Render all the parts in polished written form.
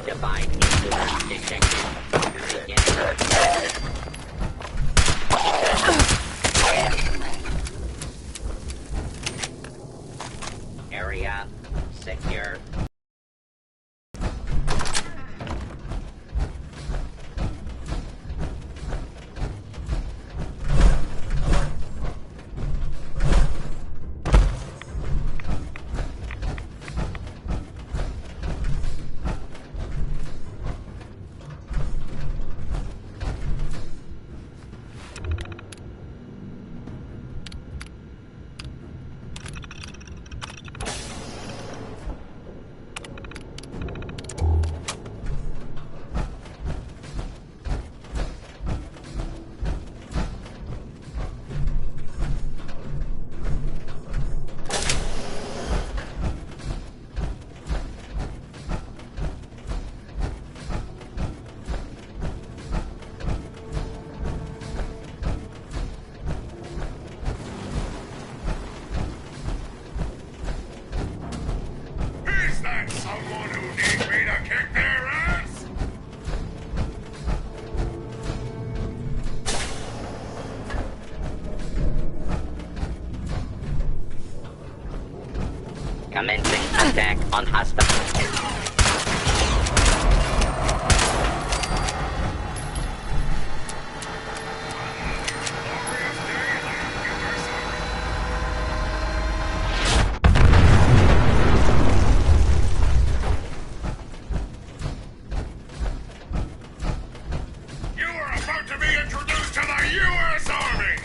Identified intruder detected. Area secure. Commencing attack on hostiles. You are about to be introduced to the U.S. Army!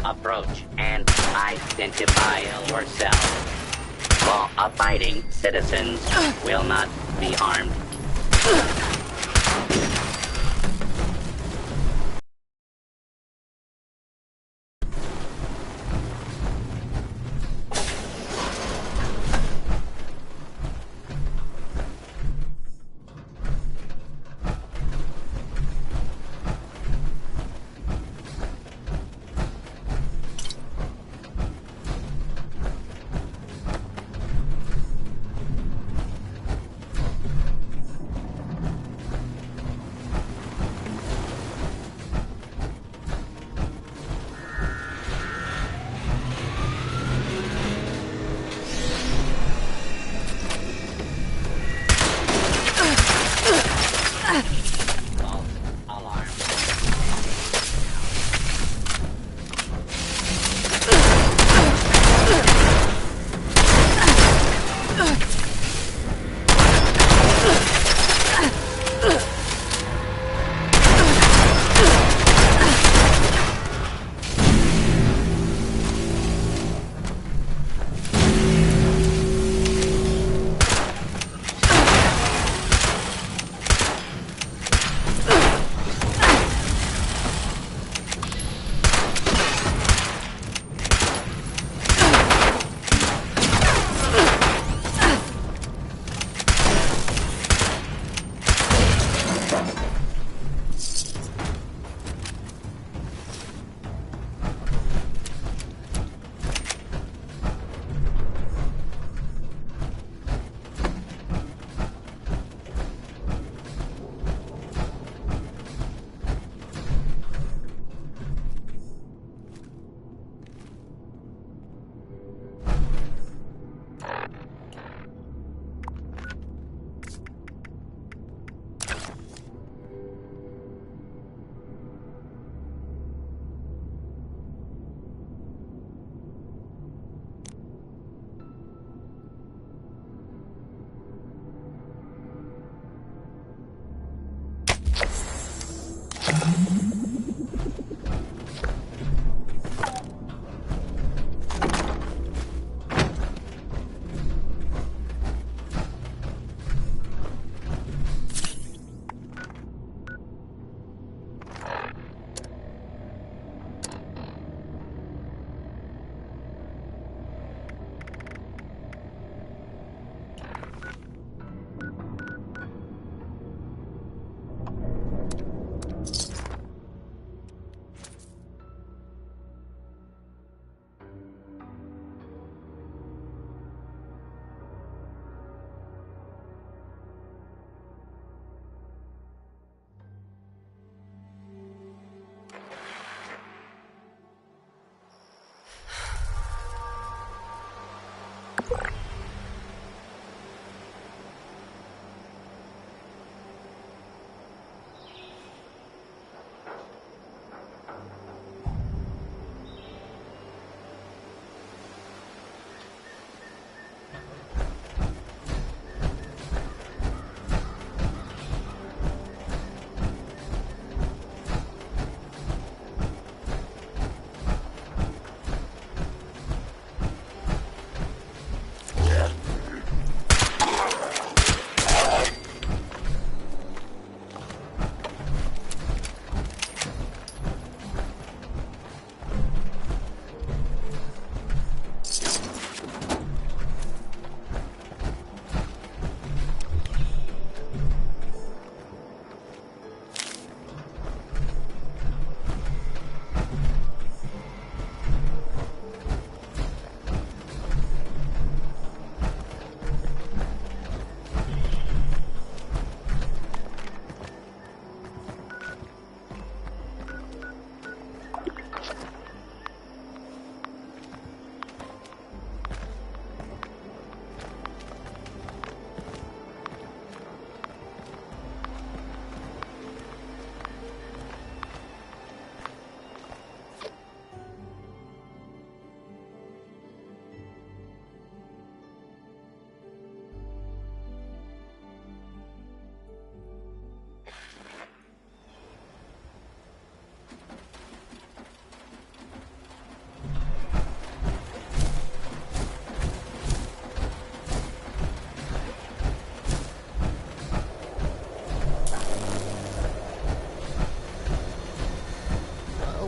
Approach and identify yourself. Law-abiding citizens will not be harmed.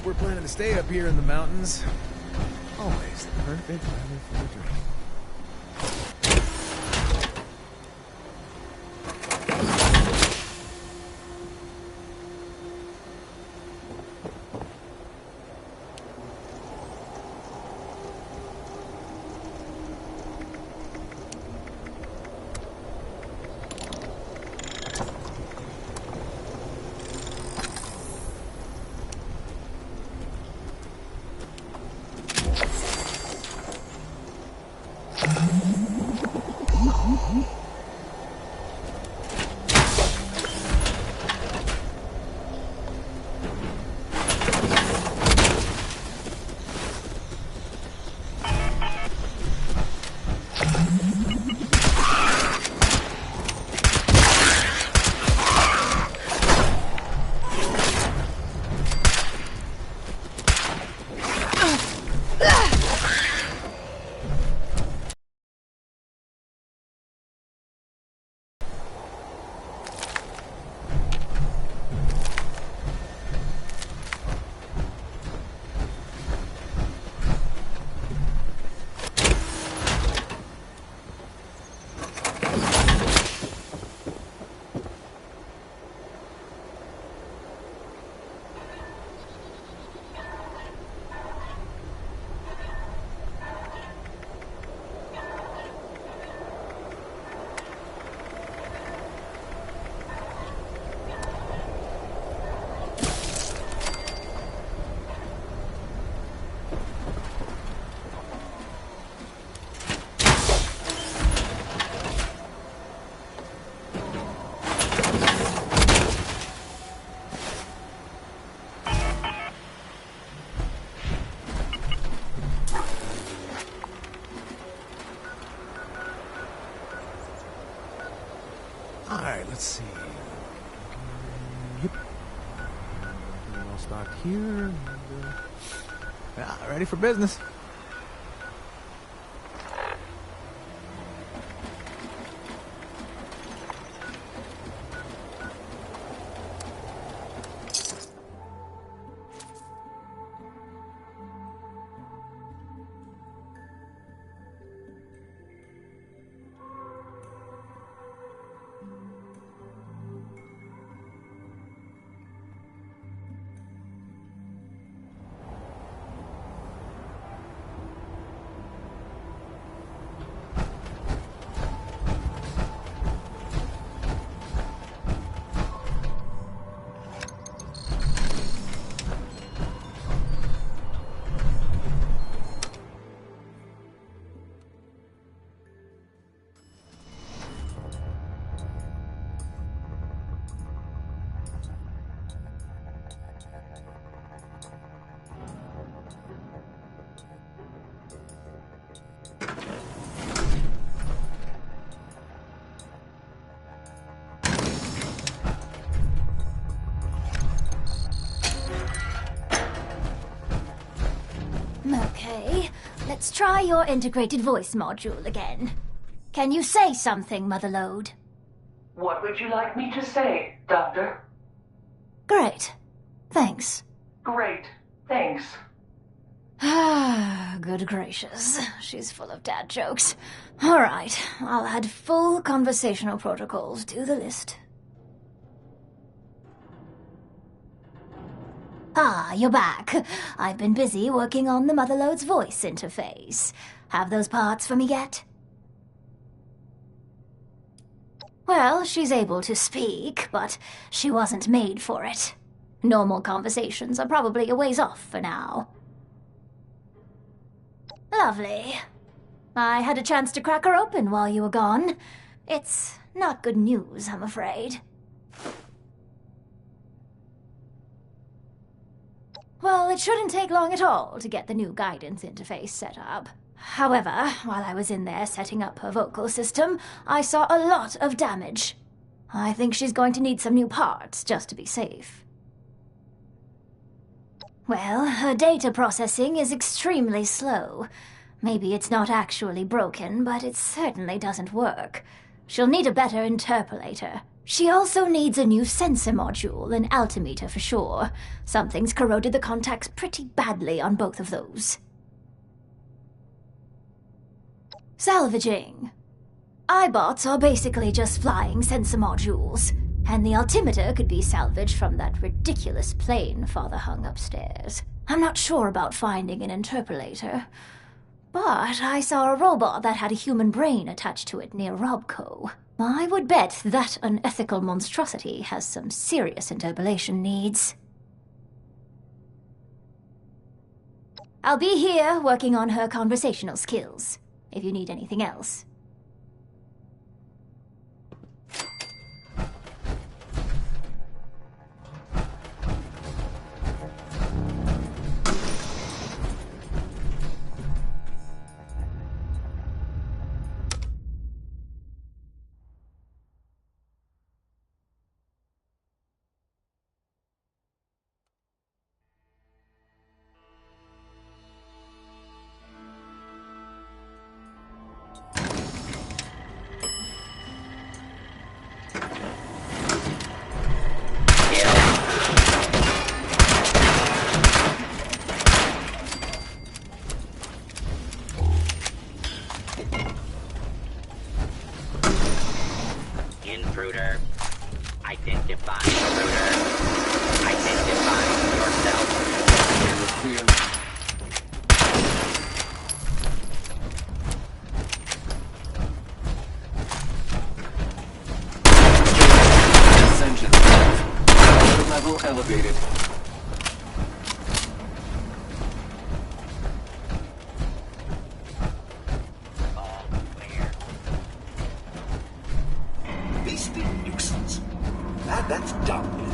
hope we're planning to stay up here in the mountains. Always the perfect weather for a drink. Alright, let's see. Yep. All stock here. And, ready for business. Okay, let's try your integrated voice module again. Can you say something, Motherlode? What would you like me to say, Doctor? Great. Thanks. Great. Thanks. Ah, good gracious. She's full of dad jokes. All right, I'll add full conversational protocols to the list. Ah, you're back. I've been busy working on the Motherlode's voice interface. Have those parts for me yet? Well, she's able to speak, but she wasn't made for it. Normal conversations are probably a ways off for now. Lovely. I had a chance to crack her open while you were gone. It's not good news, I'm afraid. Well, it shouldn't take long at all to get the new guidance interface set up. However, while I was in there setting up her vocal system, I saw a lot of damage. I think she's going to need some new parts just to be safe. Well, her data processing is extremely slow. Maybe it's not actually broken, but it certainly doesn't work. She'll need a better interpolator. She also needs a new sensor module and altimeter for sure. Something's corroded the contacts pretty badly on both of those. Salvaging. iBots are basically just flying sensor modules, and the altimeter could be salvaged from that ridiculous plane Father hung upstairs. I'm not sure about finding an interpolator, but I saw a robot that had a human brain attached to it near Robco. I would bet that unethical monstrosity has some serious interpolation needs. I'll be here working on her conversational skills, if you need anything else. Intruder. Identify intruder. Identify yourself. Clear. Ascension. Water level elevated. All clear. Beastly nuisance. That's done with.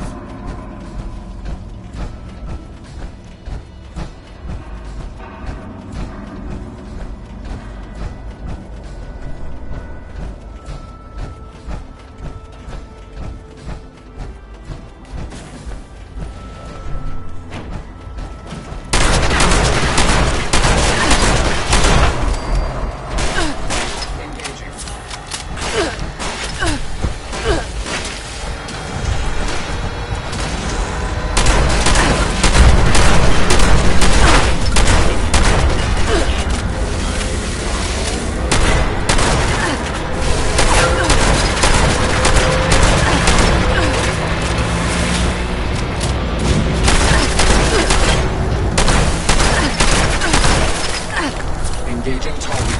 Engaging. Engaging target.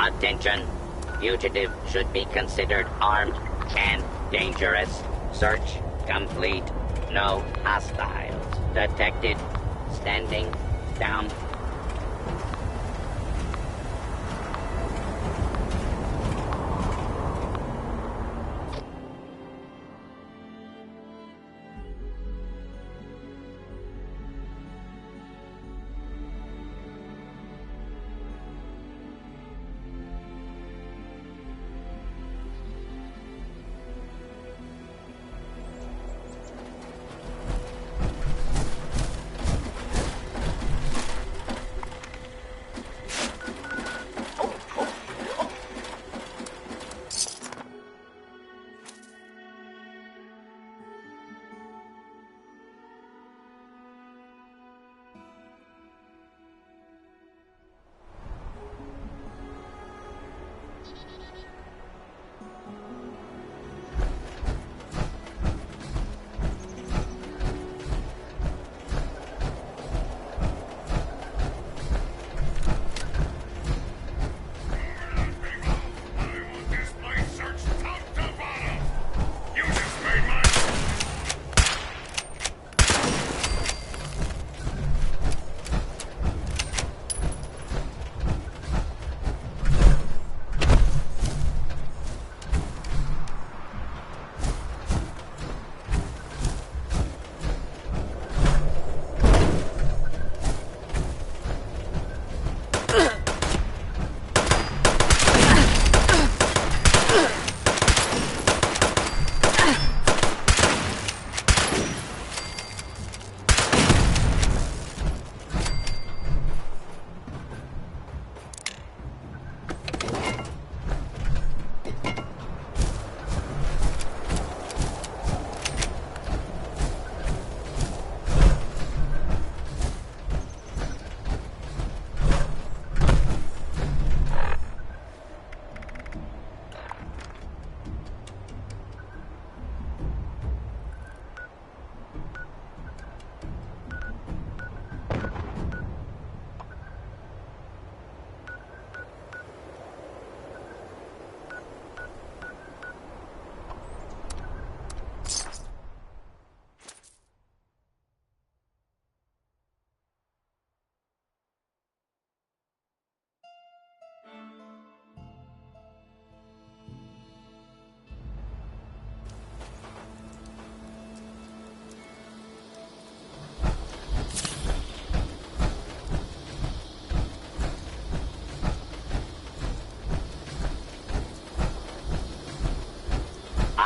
Attention. Fugitive should be considered armed and dangerous. Search complete. No hostiles detected. Standing down.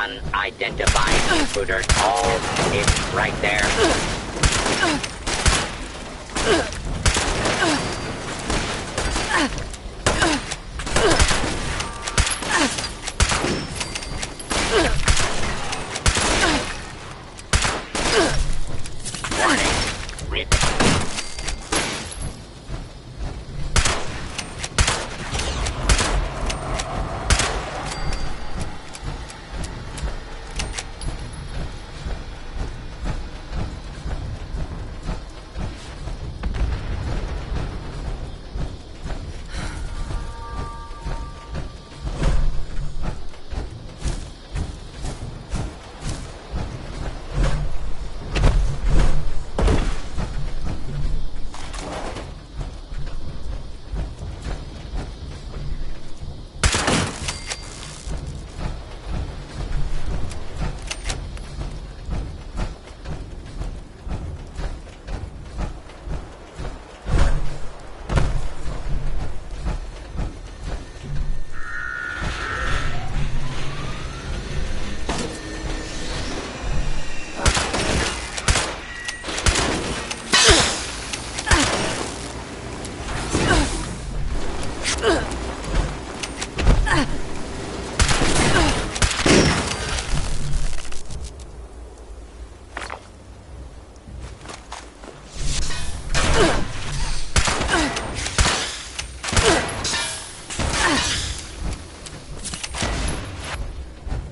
Unidentified intruder. Oh, it's right there. Warning.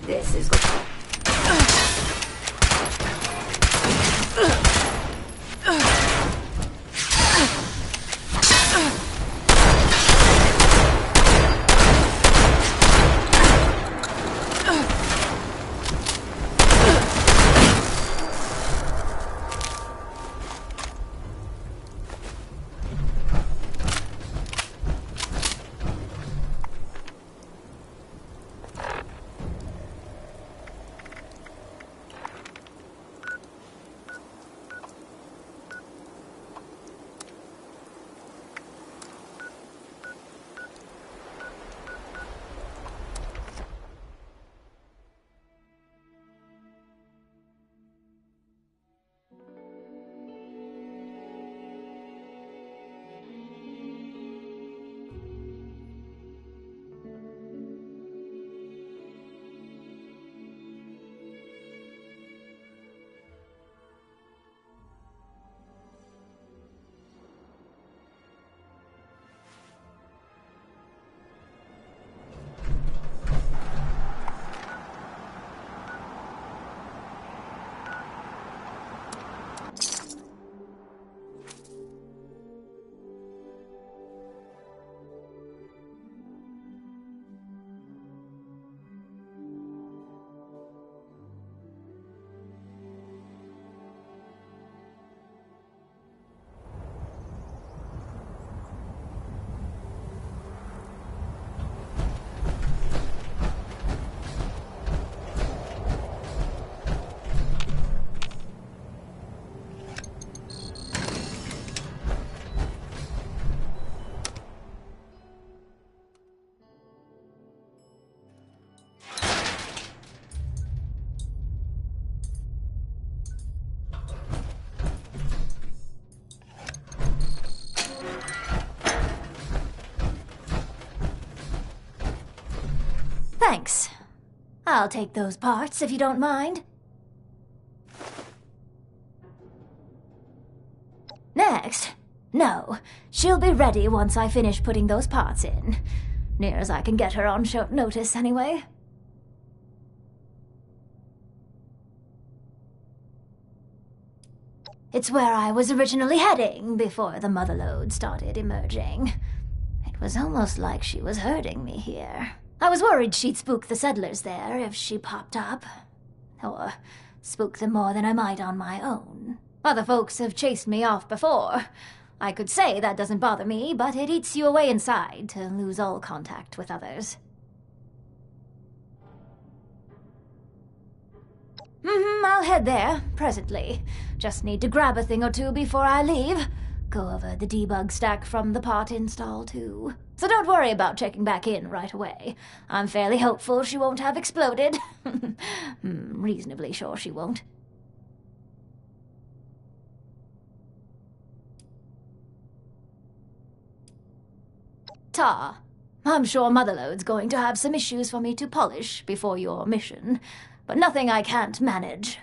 This is good. Thanks. I'll take those parts if you don't mind. Next? No. She'll be ready once I finish putting those parts in. Near as I can get her on short notice, anyway. It's where I was originally heading before the motherlode started emerging. It was almost like she was herding me here. I was worried she'd spook the settlers there if she popped up. Or spook them more than I might on my own. Other folks have chased me off before. I could say that doesn't bother me, but it eats you away inside to lose all contact with others. I'll head there, presently. Just need to grab a thing or two before I leave. go over the debug stack from the part install, too. So don't worry about checking back in right away. I'm fairly hopeful she won't have exploded. Reasonably sure she won't. Tar, I'm sure Motherlode's going to have some issues for me to polish before your mission, but nothing I can't manage.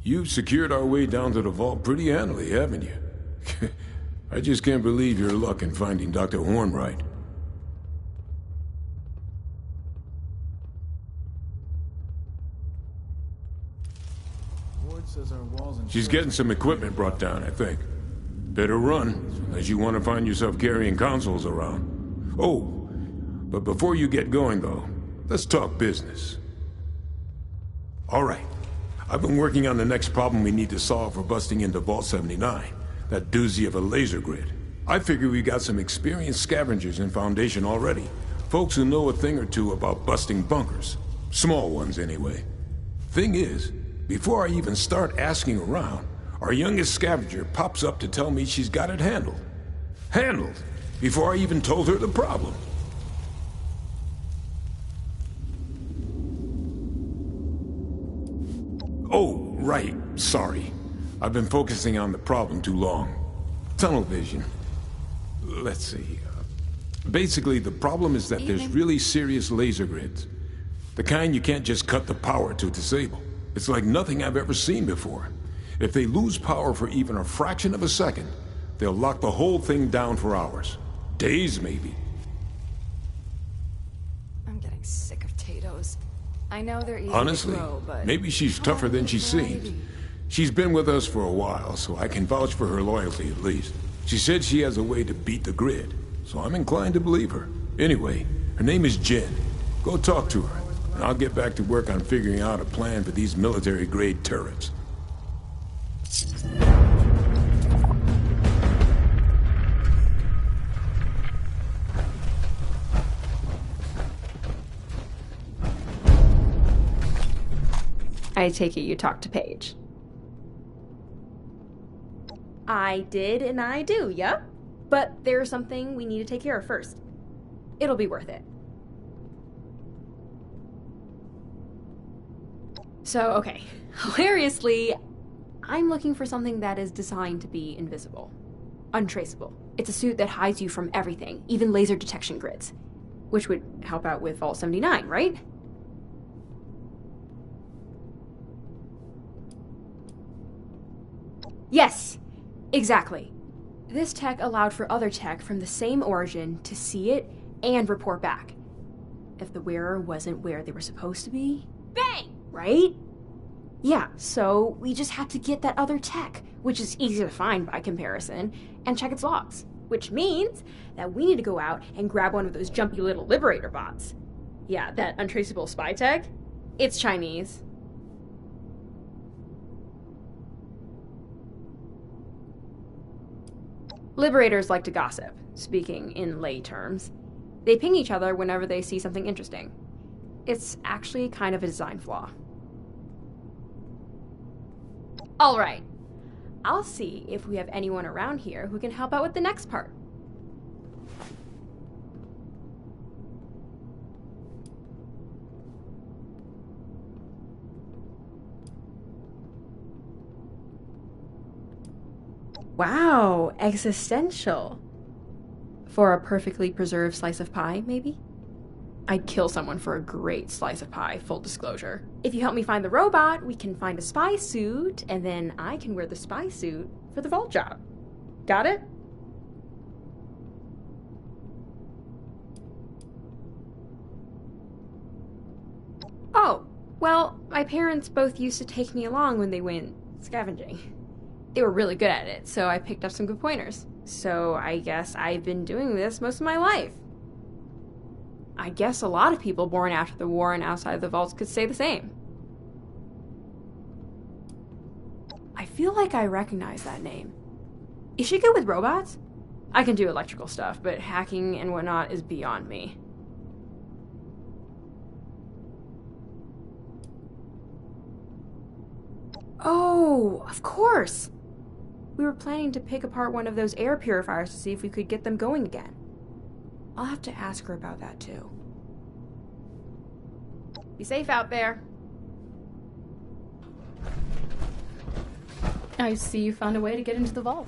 You've secured our way down to the vault pretty handily, haven't you? I just can't believe your luck in finding Dr. Hornwright. Ward says our walls and She's getting some equipment brought down, I think. Better run, unless you want to find yourself carrying consoles around. Oh, but before you get going, though, let's talk business. All right. I've been working on the next problem we need to solve for busting into Vault 79. That doozy of a laser grid. I figure we got some experienced scavengers in Foundation already. Folks who know a thing or two about busting bunkers. Small ones, anyway. Thing is, before I even start asking around, our youngest scavenger pops up to tell me she's got it handled. Handled! Before I even told her the problem. Oh, right. Sorry. I've been focusing on the problem too long. Tunnel vision. Let's see. Basically, the problem is that there's really serious laser grids. The kind you can't just cut the power to disable. It's like nothing I've ever seen before. If they lose power for even a fraction of a second, they'll lock the whole thing down for hours. Days, maybe. I'm getting sick of Tatoes. I know they're easy Honestly, to grow, but... maybe she's tougher than she seems. She's been with us for a while, so I can vouch for her loyalty at least. She said she has a way to beat the grid, so I'm inclined to believe her. Anyway, her name is Jen. Go talk to her, and I'll get back to work on figuring out a plan for these military-grade turrets. I take it you talked to Paige. I did and I do, yep. But there's something we need to take care of first. It'll be worth it. So, okay. Hilariously, I'm looking for something that is designed to be invisible. Untraceable. It's a suit that hides you from everything, even laser detection grids. Which would help out with Vault 79, right? Yes, exactly. This tech allowed for other tech from the same origin to see it and report back. If the wearer wasn't where they were supposed to be, bang! Right? Yeah, so we just had to get that other tech, which is easy to find by comparison, and check its logs. Which means that we need to go out and grab one of those jumpy little Liberator bots. Yeah, that untraceable spy tech. It's Chinese. Liberators like to gossip, speaking in lay terms. They ping each other whenever they see something interesting. It's actually kind of a design flaw. Alright, I'll see if we have anyone around here who can help out with the next part. Wow, existential. For a perfectly preserved slice of pie, maybe? I'd kill someone for a great slice of pie, full disclosure. If you help me find the robot, we can find a spy suit, and then I can wear the spy suit for the vault job. Got it? Oh, well, my parents both used to take me along when they went scavenging. They were really good at it, so I picked up some good pointers. So I guess I've been doing this most of my life. I guess a lot of people born after the war and outside of the vaults could say the same. I feel like I recognize that name. Is she good with robots? I can do electrical stuff, but hacking and whatnot is beyond me. Oh, of course! We were planning to pick apart one of those air purifiers to see if we could get them going again. I'll have to ask her about that too. Be safe out there. I see you found a way to get into the vault.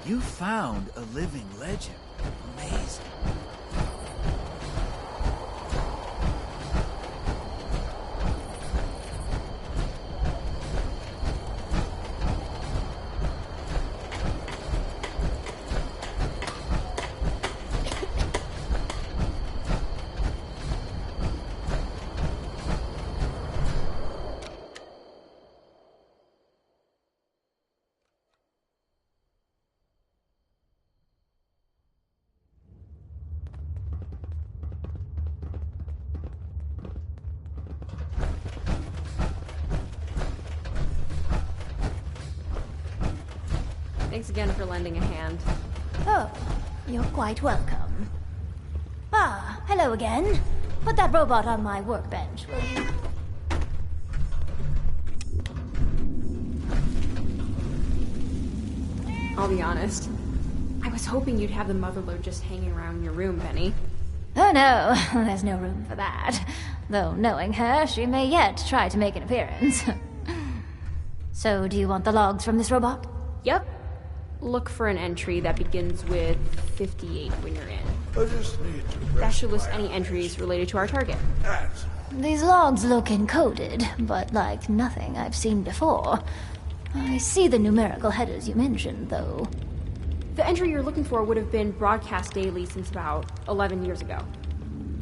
You found a living legend. Amazing. Thanks again for lending a hand. Oh, you're quite welcome. Ah, hello again. Put that robot on my workbench, will you? I'll be honest. I was hoping you'd have the motherlode just hanging around in your room, Penny. Oh no, there's no room for that. Though knowing her, she may yet try to make an appearance. So, do you want the logs from this robot? Yep. Look for an entry that begins with 58 when you're in. I just need to That should list any entries related to our target. These logs look encoded, but like nothing I've seen before. I see the numerical headers you mentioned, though. The entry you're looking for would have been broadcast daily since about 11 years ago.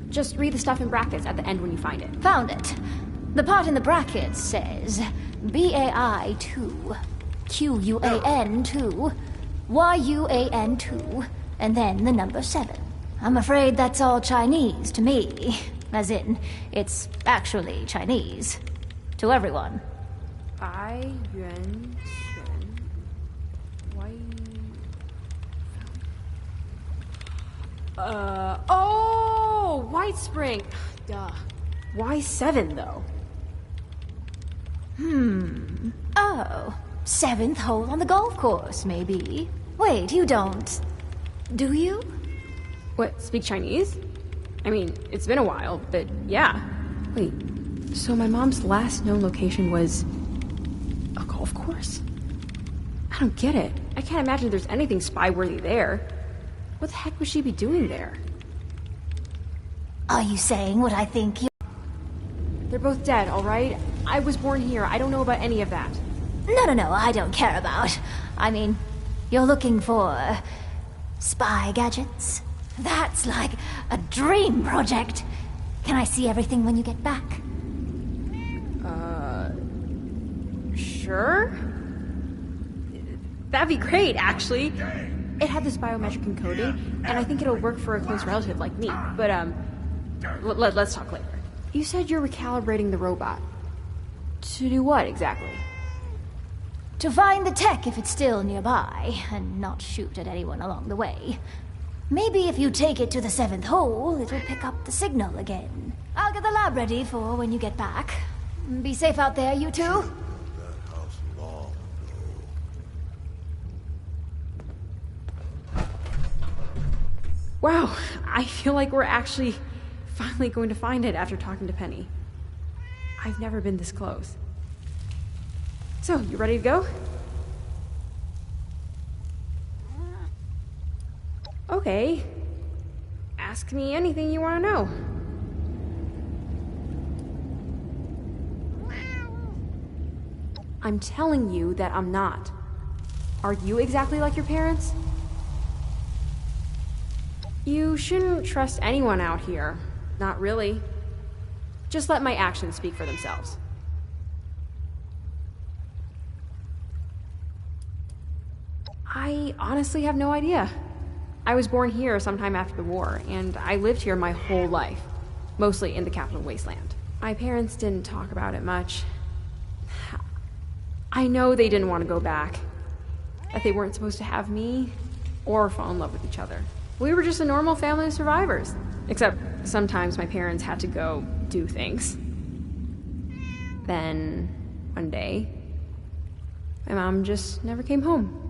Just read the stuff in brackets at the end when you find it. Found it. The part in the brackets says BAI2, QUAN2, YUAN2, and then the number 7. I'm afraid that's all Chinese to me. As in, it's actually Chinese. To everyone. I Yuan Shen. Why? Oh, White Spring. Duh. Why 7 though? Oh, 7th hole on the golf course, maybe. Wait, you don't... do you? What, speak Chinese? I mean, it's been a while, but yeah. Wait, so my mom's last known location was a golf course? I don't get it. I can't imagine there's anything spy-worthy there. What the heck would she be doing there? Are you saying what I think you... They're both dead, all right? I was born here. I don't know about any of that. No, I don't care about. I mean, you're looking for... spy gadgets? That's like a dream project. Can I see everything when you get back? Sure? That'd be great, actually. It had this biometric encoding, and I think it'll work for a close relative like me. But, let's talk later. You said you're recalibrating the robot. To do what, exactly? To find the tech if it's still nearby, and not shoot at anyone along the way. Maybe if you take it to the 7th hole, it'll pick up the signal again. I'll get the lab ready for when you get back. Be safe out there, you two. Wow, I feel like we're actually finally going to find it after talking to Penny. I've never been this close. So, you ready to go? Okay. Ask me anything you want to know. I'm telling you that I'm not. Are you exactly like your parents? You shouldn't trust anyone out here. Not really. Just let my actions speak for themselves. I honestly have no idea. I was born here sometime after the war, and I lived here my whole life. Mostly in the Capital Wasteland. My parents didn't talk about it much. I know they didn't want to go back. That they weren't supposed to have me, or fall in love with each other. We were just a normal family of survivors. Except sometimes my parents had to go do things. Then, one day, my mom just never came home.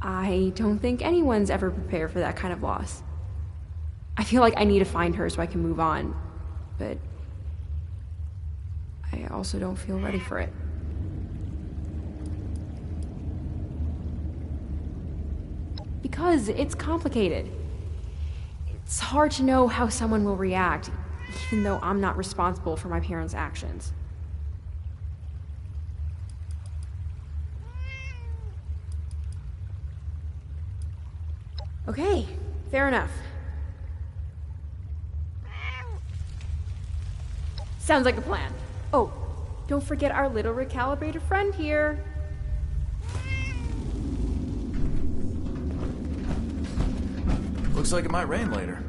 I don't think anyone's ever prepared for that kind of loss. I feel like I need to find her so I can move on, but I also don't feel ready for it. Because it's complicated. It's hard to know how someone will react, even though I'm not responsible for my parents' actions. Okay, fair enough. Sounds like a plan. Oh, don't forget our little recalibrated friend here. Looks like it might rain later.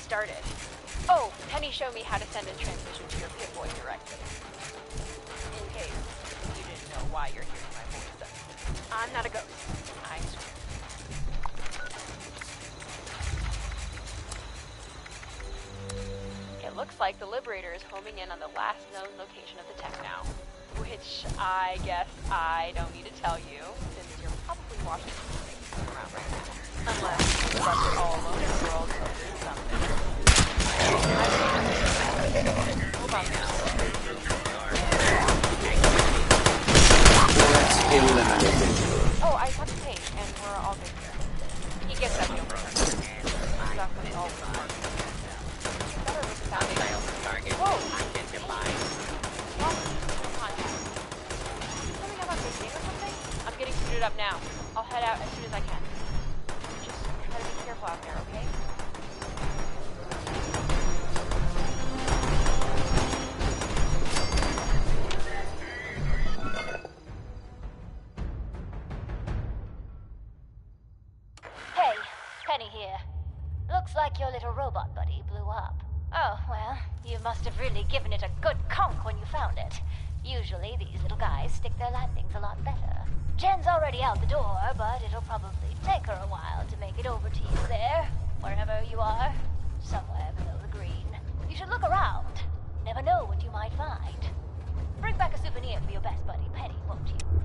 started. Oh, Penny showed me how to send a transmission to your Pip-Boy directly. In case you didn't know why you're hearing my voice. I'm not a ghost. I swear. It looks like the Liberator is homing in on the last known location of the tech now. Which I guess I don't need to tell you, since you're probably watching something around right now. Unless you left it all alone in the world or doing something. Hold on now. Oh, I talked to Paige, and we're all good here. He gets that deal for her. Stuff with all the work. Better with the foundation. Whoa! Contact. it up now. I'll head out as soon as I can. Just try to be careful out there, okay? Hey, Penny here. Looks like your little robot buddy blew up. Oh, well, you must have really given it a good conk when you found it. Usually these little guys stick their landings a lot better. Jen's already out the door, but it'll probably take her a while to make it over to you there, wherever you are. Somewhere below the green. You should look around. Never know what you might find. Bring back a souvenir for your best buddy, Penny, won't you?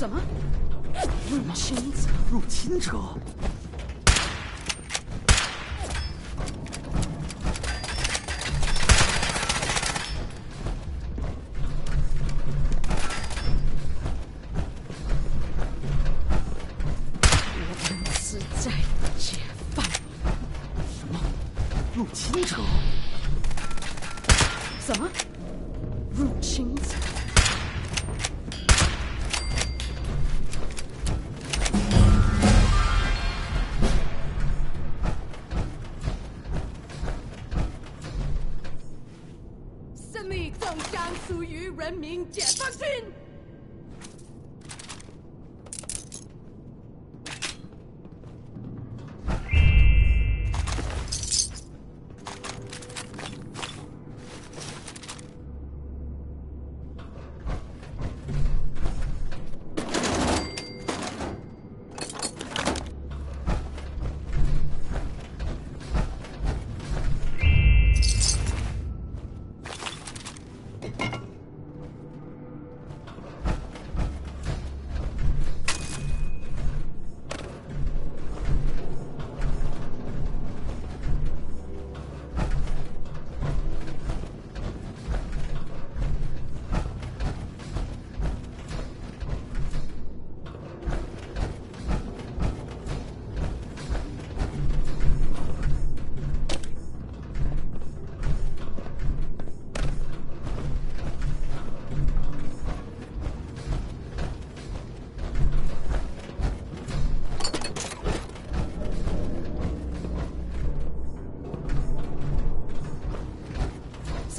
怎么？入侵者？我们是在解放。什么？入侵者？什么？入侵者？胜利终将属于人民解放军。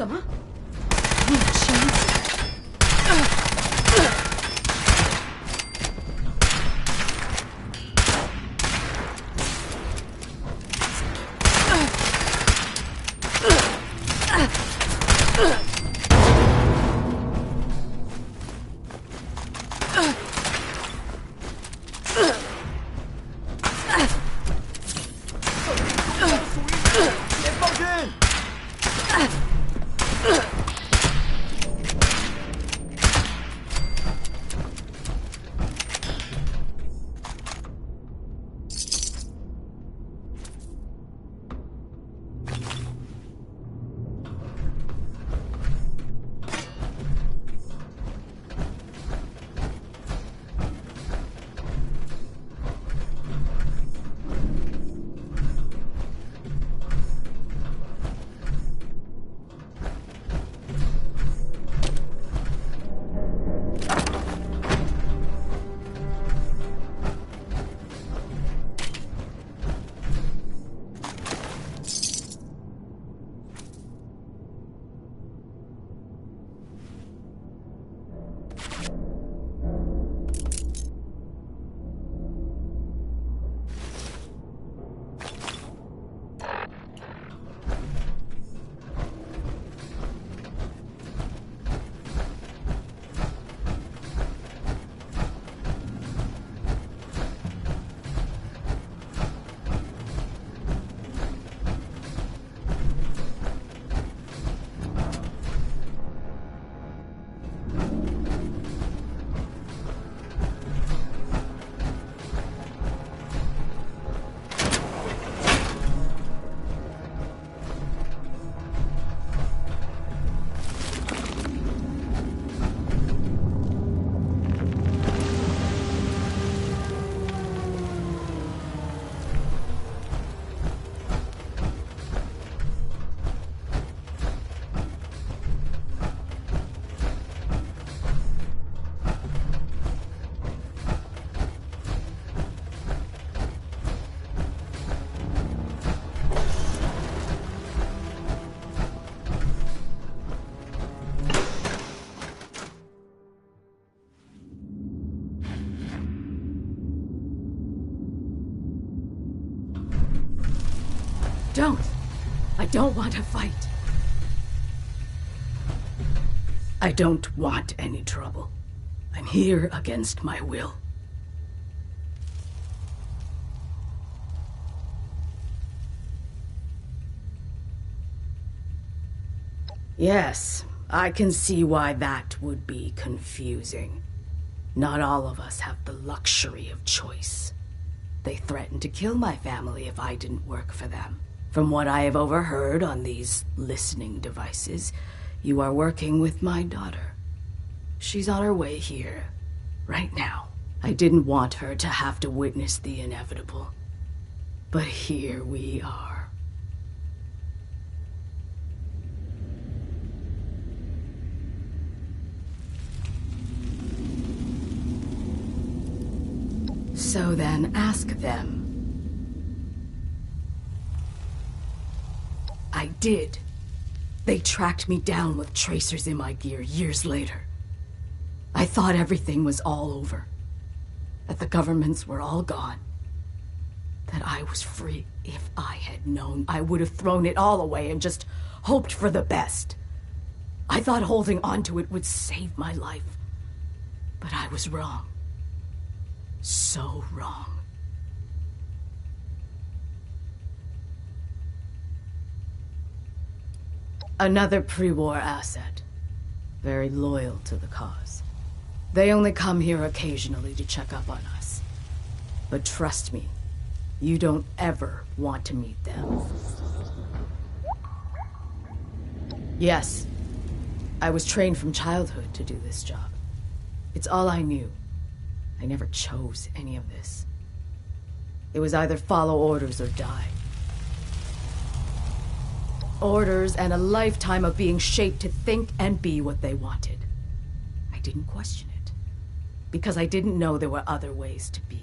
什么？入侵者。解放军！Don't. I don't want to fight. I don't want any trouble. I'm here against my will. Yes, I can see why that would be confusing. Not all of us have the luxury of choice. They threatened to kill my family if I didn't work for them. From what I have overheard on these listening devices, you are working with my daughter. She's on her way here, right now. I didn't want her to have to witness the inevitable. But here we are. So then, ask them. I did. They tracked me down with tracers in my gear years later. I thought everything was all over. That the governments were all gone. That I was free. If I had known, I would have thrown it all away and just hoped for the best. I thought holding on to it would save my life. But I was wrong. So wrong. Another pre-war asset. Very loyal to the cause. They only come here occasionally to check up on us. But trust me, you don't ever want to meet them. Yes, I was trained from childhood to do this job. It's all I knew. I never chose any of this. It was either follow orders or die. Orders and a lifetime of being shaped to think and be what they wanted. I didn't question it, because I didn't know there were other ways to be.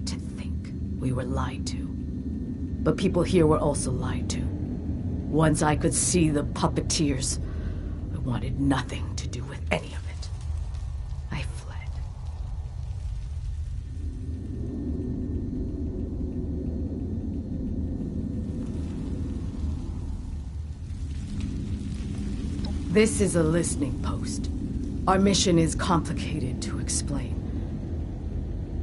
To think. We were lied to. But people here were also lied to. Once I could see the puppeteers, I wanted nothing to do with any of it. I fled. This is a listening post. Our mission is complicated to explain.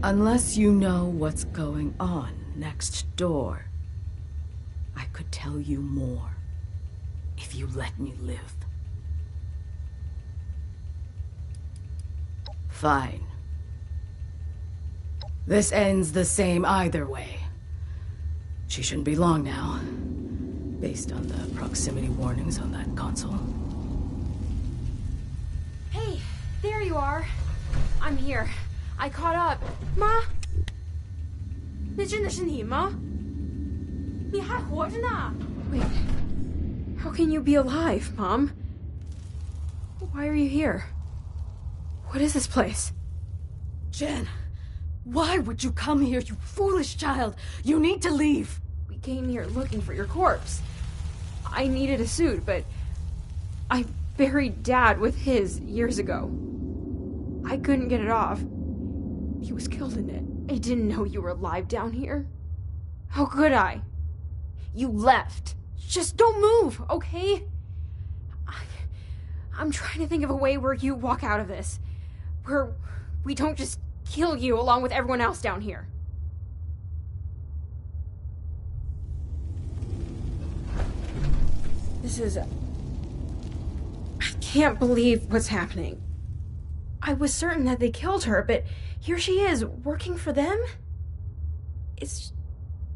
Unless you know what's going on next door, I could tell you more if you let me live. Fine. This ends the same either way. She shouldn't be long now, based on the proximity warnings on that console. Hey, there you are. I'm here. I caught up. Ma? 那真的是你吗？你还活着呢？ Wait. How can you be alive, Mom? Why are you here? What is this place? Jen, why would you come here, you foolish child? You need to leave. We came here looking for your corpse. I needed a suit, but I buried Dad with his years ago. I couldn't get it off. He was killed in it. I didn't know you were alive down here. How could I? You left. Just don't move, okay? I'm trying to think of a way where you walk out of this. Where we don't just kill you along with everyone else down here. This is... I can't believe what's happening. I was certain that they killed her, but here she is, working for them? It's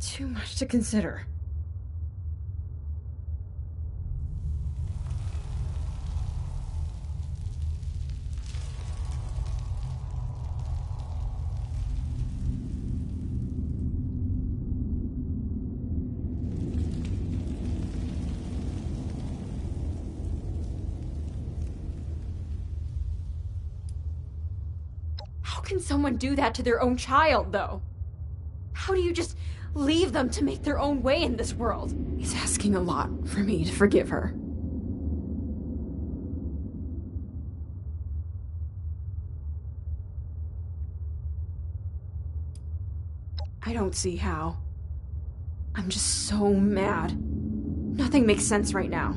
too much to consider. How can someone do that to their own child, though? How do you just leave them to make their own way in this world? It's asking a lot for me to forgive her. I don't see how. I'm just so mad. Nothing makes sense right now.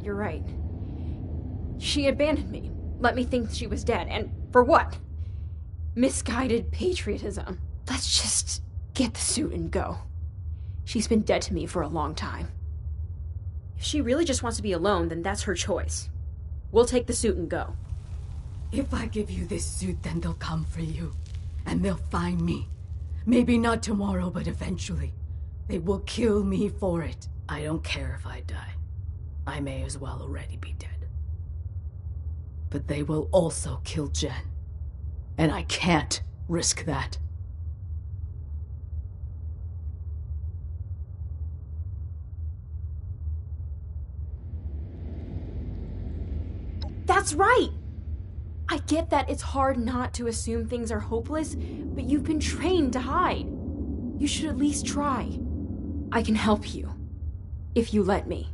You're right. She abandoned me, let me think she was dead, and for what? Misguided patriotism. Let's just get the suit and go. She's been dead to me for a long time. If she really just wants to be alone, then that's her choice. We'll take the suit and go. If I give you this suit, then they'll come for you. And they'll find me. Maybe not tomorrow, but eventually. They will kill me for it. I don't care if I die. I may as well already be dead. But they will also kill Jen. And I can't risk that. That's right! I get that it's hard not to assume things are hopeless, but you've been trained to hide. You should at least try. I can help you. If you let me.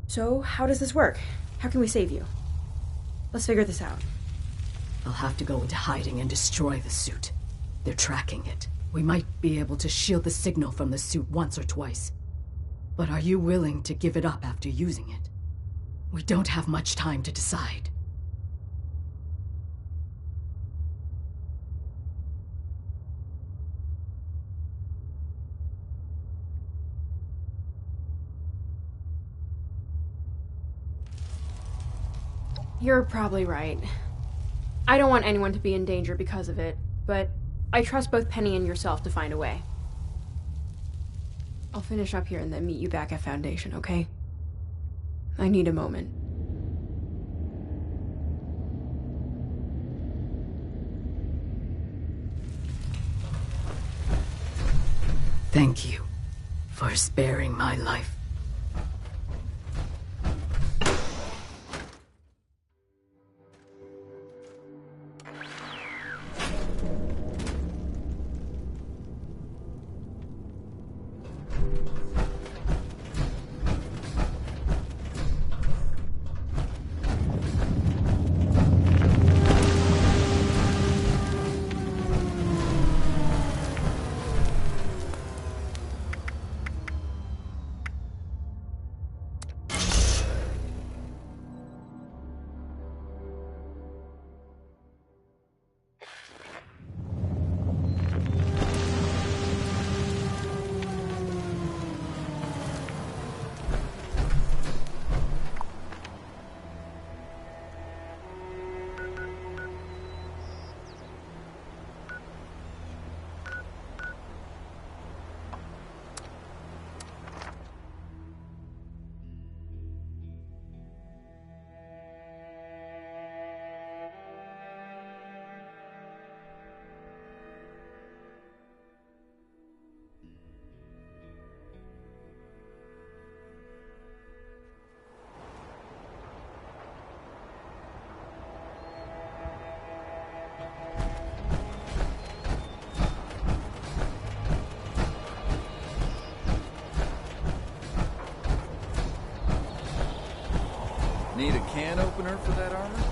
So, how does this work? How can we save you? Let's figure this out. I'll have to go into hiding and destroy the suit. They're tracking it. We might be able to shield the signal from the suit once or twice. But are you willing to give it up after using it? We don't have much time to decide. You're probably right. I don't want anyone to be in danger because of it, but I trust both Penny and yourself to find a way. I'll finish up here and then meet you back at Foundation, okay? I need a moment. Thank you for sparing my life. Need a can opener for that armor?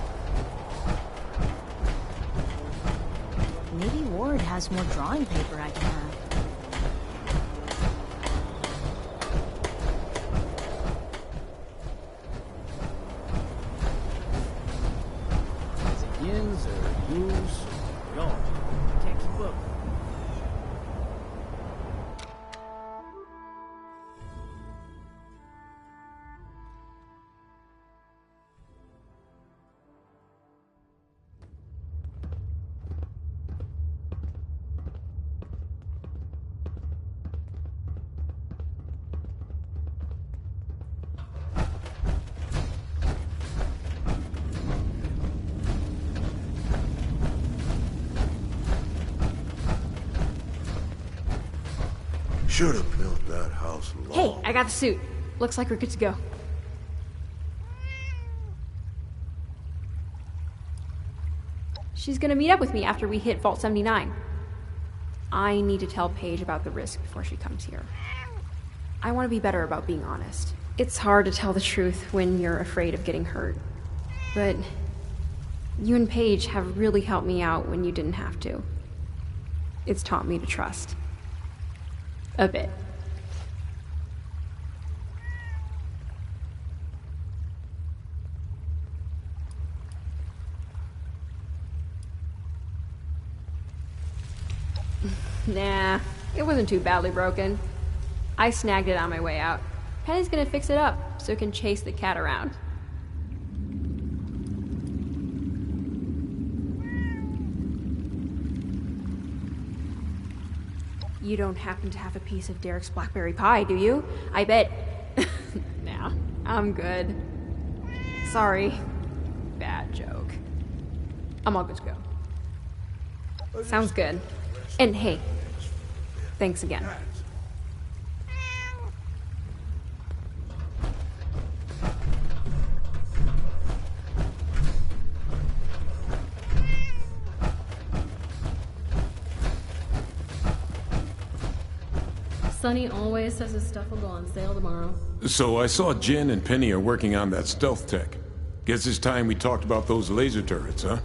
Maybe Ward has more drawing paper I can have. Is it yins or yous or y'all? Can't keep up. Should have built that house long. Hey, I got the suit. Looks like we're good to go. She's gonna meet up with me after we hit Vault 79. I need to tell Paige about the risk before she comes here. I want to be better about being honest. It's hard to tell the truth when you're afraid of getting hurt. But you and Paige have really helped me out when you didn't have to. It's taught me to trust. A bit. Nah, it wasn't too badly broken. I snagged it on my way out. Penny's gonna fix it up so it can chase the cat around. You don't happen to have a piece of Derek's blackberry pie, do you? I bet. Nah, I'm good. Sorry. Bad joke. I'm all good to go. Sounds good. And hey, thanks again. Sonny always says his stuff will go on sale tomorrow. So I saw Jen and Penny are working on that stealth tech. Guess it's time we talked about those laser turrets, huh?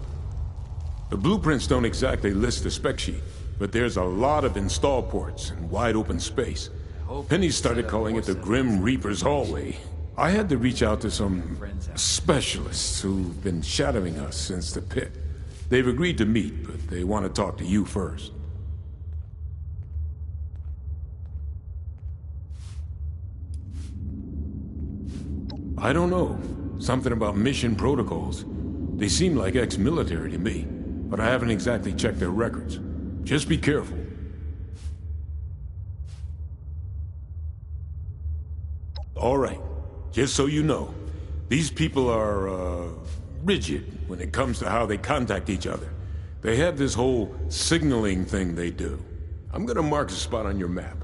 The blueprints don't exactly list the spec sheet, but there's a lot of install ports and wide open space. Penny started calling it the Grim Reaper's Hallway. I had to reach out to some specialists who've been shadowing us since the pit. They've agreed to meet, but they want to talk to you first. I don't know. Something about mission protocols. They seem like ex-military to me, but I haven't exactly checked their records. Just be careful. All right. Just so you know, these people are, rigid when it comes to how they contact each other. They have this whole signaling thing they do. I'm gonna mark a spot on your map.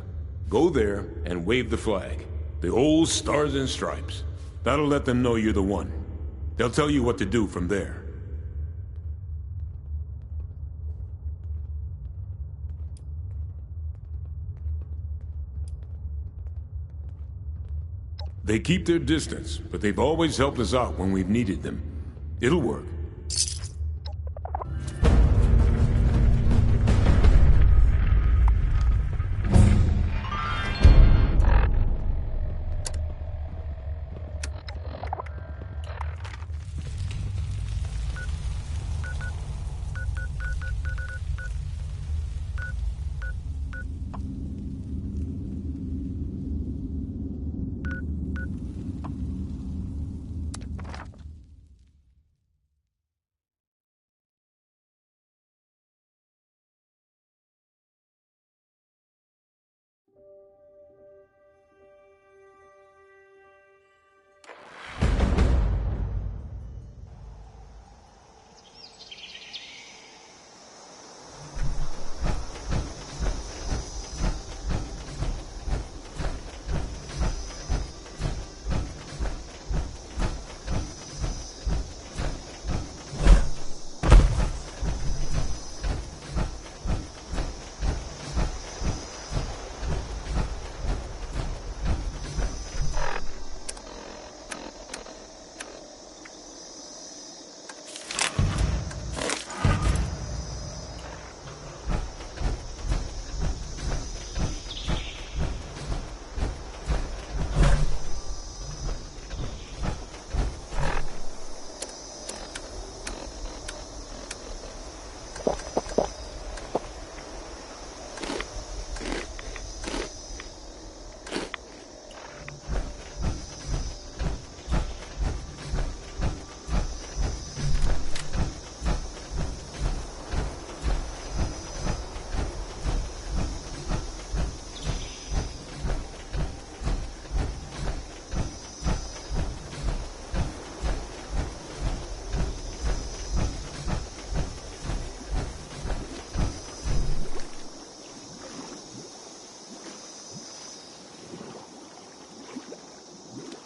Go there and wave the flag. The old stars and stripes. That'll let them know you're the one. They'll tell you what to do from there. They keep their distance, but they've always helped us out when we've needed them. It'll work.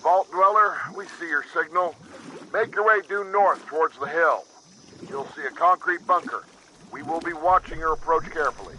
Vault Dweller, we see your signal. Make your way due north towards the hill. You'll see a concrete bunker. We will be watching your approach carefully.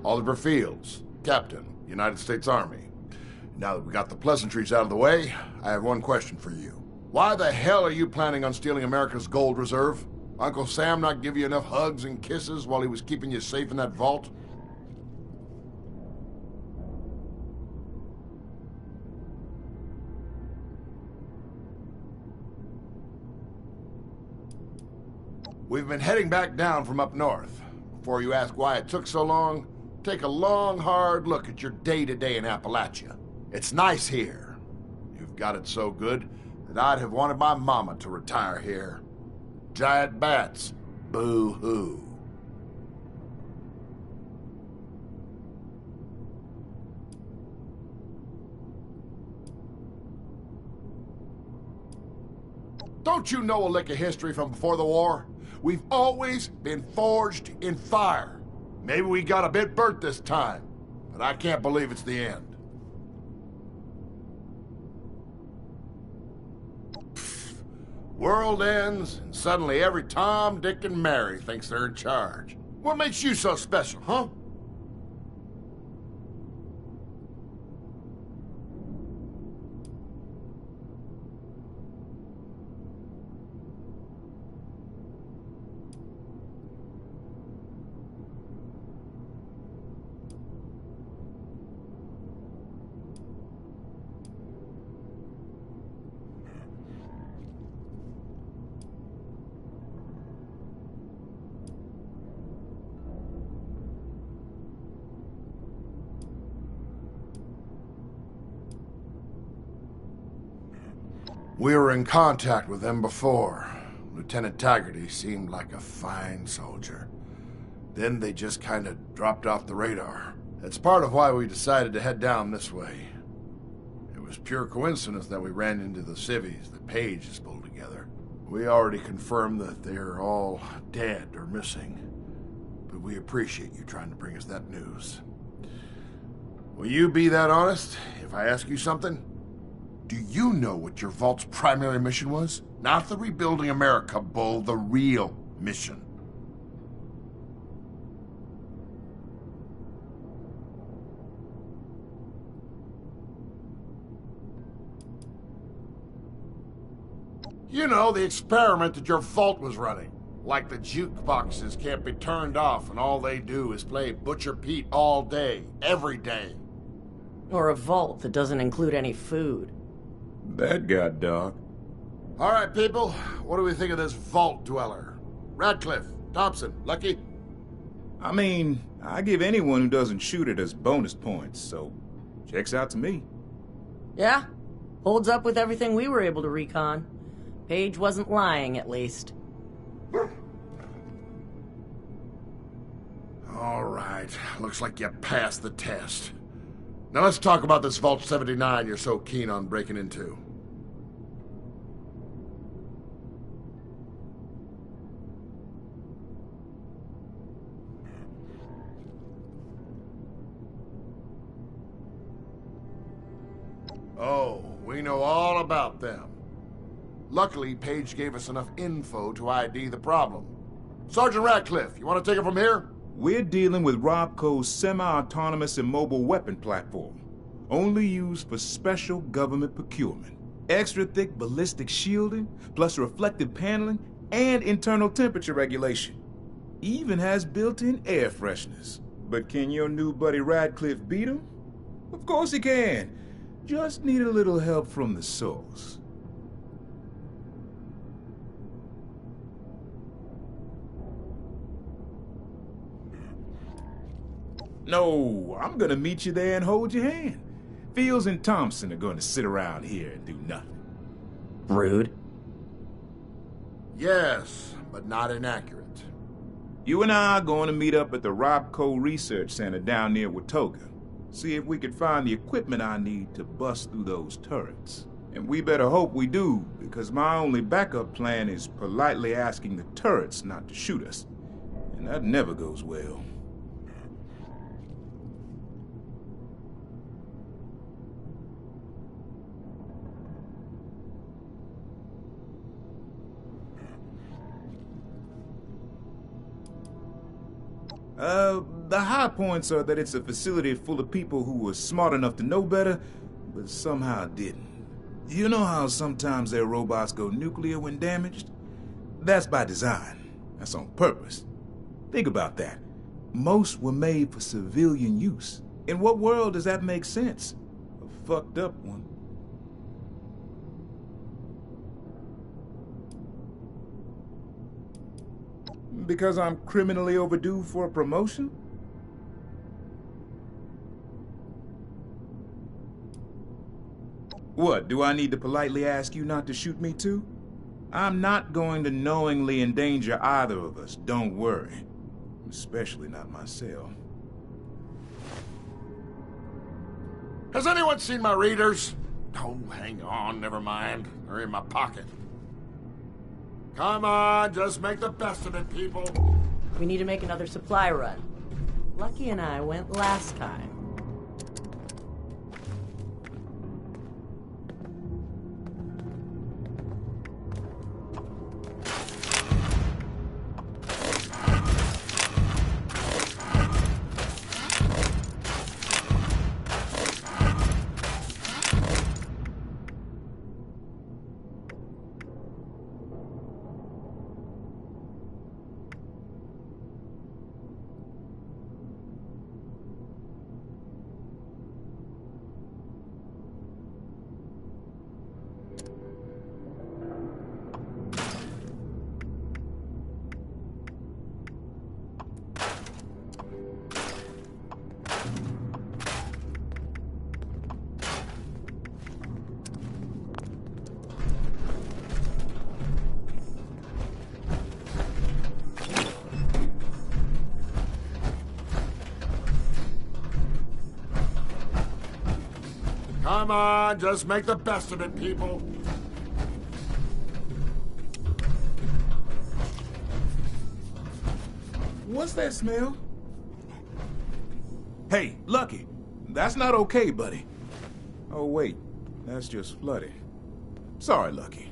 Oliver Fields, Captain, United States Army. Now that we got the pleasantries out of the way, I have one question for you. Why the hell are you planning on stealing America's gold reserve? Uncle Sam not give you enough hugs and kisses while he was keeping you safe in that vault? We've been heading back down from up north. Before you ask why it took so long, take a long, hard look at your day-to-day in Appalachia. It's nice here. You've got it so good that I'd have wanted my mama to retire here. Giant bats. Boo-hoo. Don't you know a lick of history from before the war? We've always been forged in fire. Maybe we got a bit burnt this time, but I can't believe it's the end. Pfft. World ends, and suddenly every Tom, Dick, and Mary thinks they're in charge. What makes you so special, huh? We were in contact with them before. Lieutenant Taggarty seemed like a fine soldier. Then they just kind of dropped off the radar. That's part of why we decided to head down this way. It was pure coincidence that we ran into the civvies that Paige has pulled together. We already confirmed that they're all dead or missing. but we appreciate you trying to bring us that news. Will you be that honest if I ask you something? Do you know what your vault's primary mission was? Not the Rebuilding America bull, the real mission. You know, the experiment that your vault was running. Like the jukeboxes can't be turned off and all they do is play Butcher Pete all day, every day. Or a vault that doesn't include any food. That got dark. All right, people, what do we think of this vault dweller? Radcliffe, Thompson, Lucky? I mean, I give anyone who doesn't shoot it as bonus points, so checks out to me. Yeah, holds up with everything we were able to recon. Paige wasn't lying, at least. All right, looks like you passed the test. Now let's talk about this Vault 79 you're so keen on breaking into. Oh, we know all about them. Luckily, Paige gave us enough info to ID the problem. Sergeant Radcliffe, you want to take it from here? We're dealing with Robco's semi-autonomous and mobile weapon platform, only used for special government procurement. Extra thick ballistic shielding, plus reflective paneling, and internal temperature regulation. Even has built-in air fresheners. But can your new buddy Radcliffe beat him? Of course he can. Just need a little help from the source. No, I'm gonna meet you there and hold your hand. Fields and Thompson are gonna sit around here and do nothing. Rude. Yes, but not inaccurate. You and I are going to meet up at the Robco Research Center down near Watoga. See if we can find the equipment I need to bust through those turrets. And we better hope we do, because my only backup plan is politely asking the turrets not to shoot us. And that never goes well. The high points are that it's a facility full of people who were smart enough to know better, but somehow didn't. You know how sometimes their robots go nuclear when damaged? That's by design. That's on purpose. Think about that. Most were made for civilian use. In what world does that make sense? A fucked up one. Because I'm criminally overdue for a promotion? What, do I need to politely ask you not to shoot me too? I'm not going to knowingly endanger either of us, don't worry. Especially not myself. Has anyone seen my readers? Oh, hang on, never mind. They're in my pocket. Come on, just make the best of it, people. We need to make another supply run. Lucky and I went last time. Come on, just make the best of it, people. What What's that smell? Hey, Lucky, that's not okay, buddy. Oh, wait, that's just flooding. Sorry, Lucky.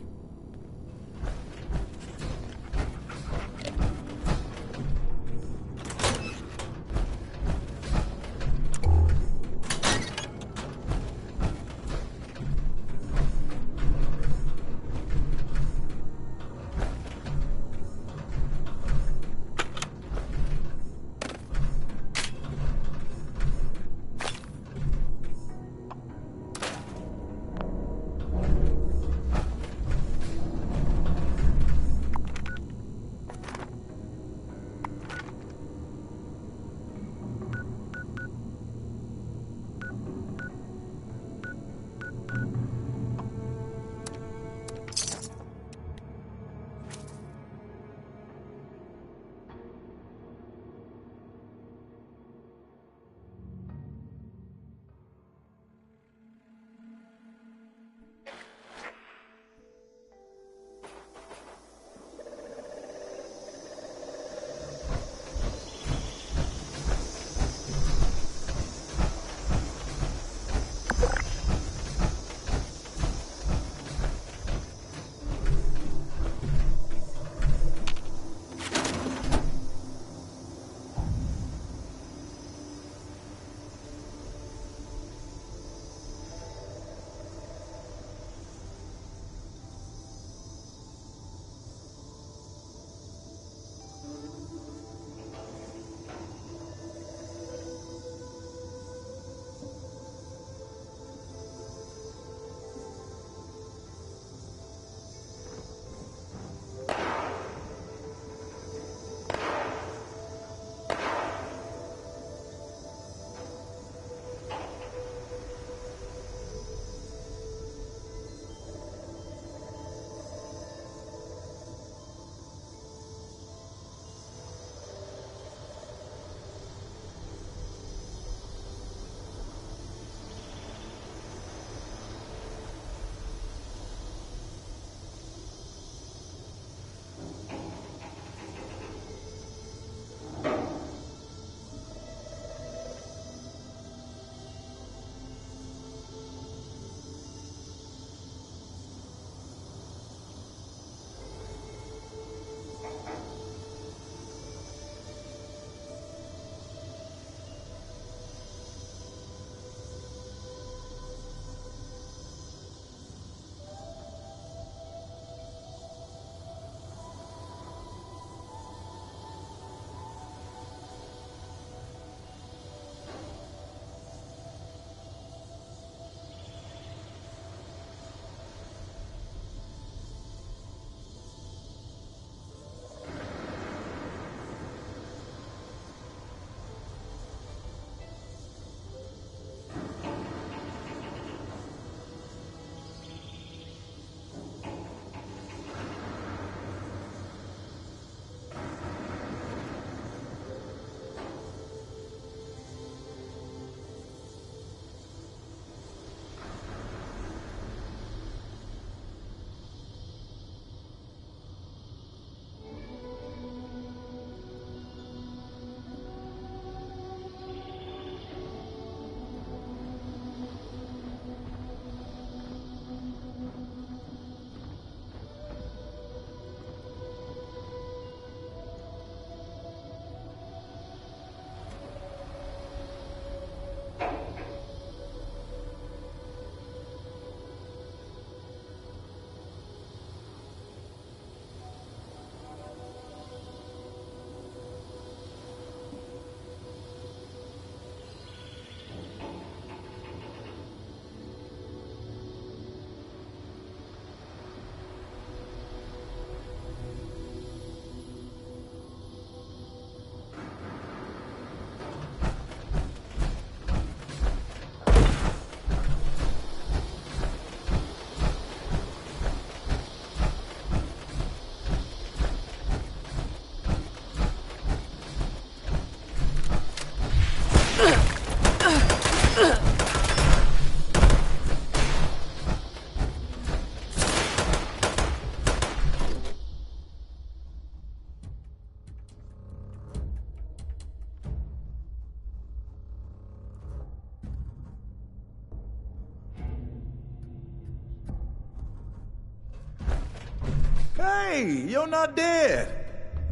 Hey, you're not dead.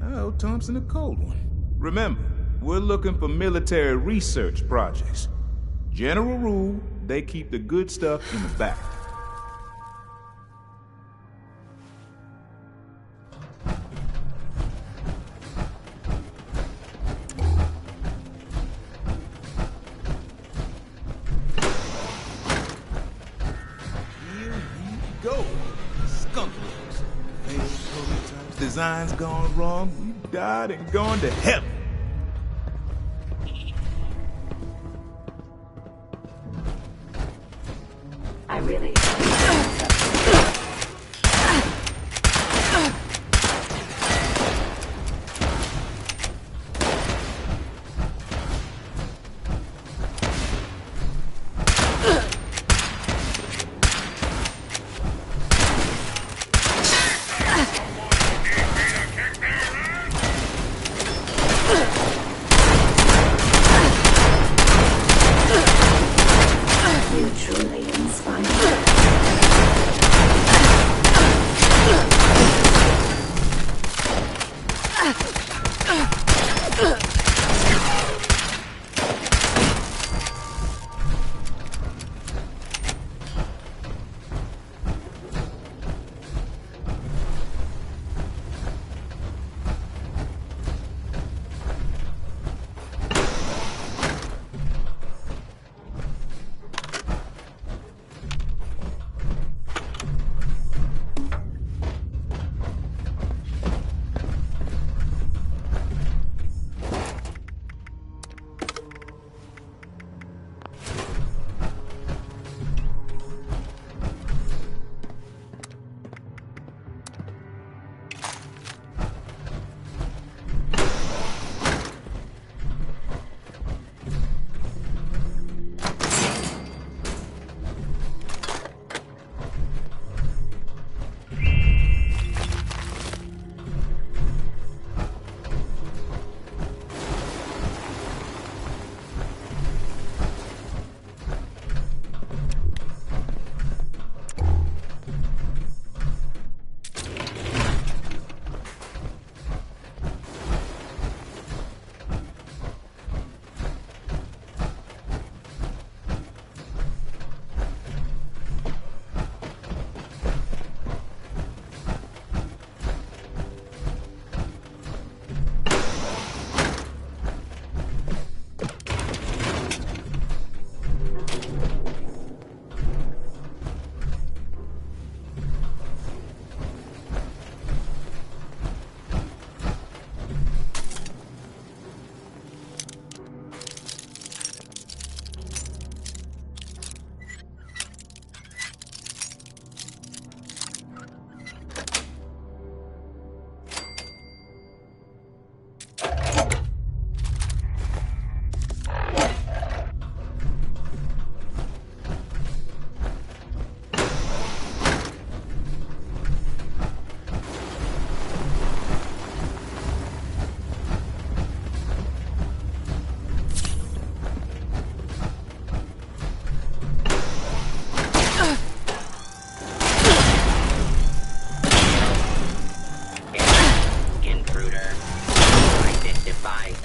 I owe Thompson a cold one. Remember, we're looking for military research projects. General rule, they keep the good stuff in the back. Here we go. Skunk works. Failed prototypes, designs gone wrong. We died and gone to heaven. I really... You truly inspire me.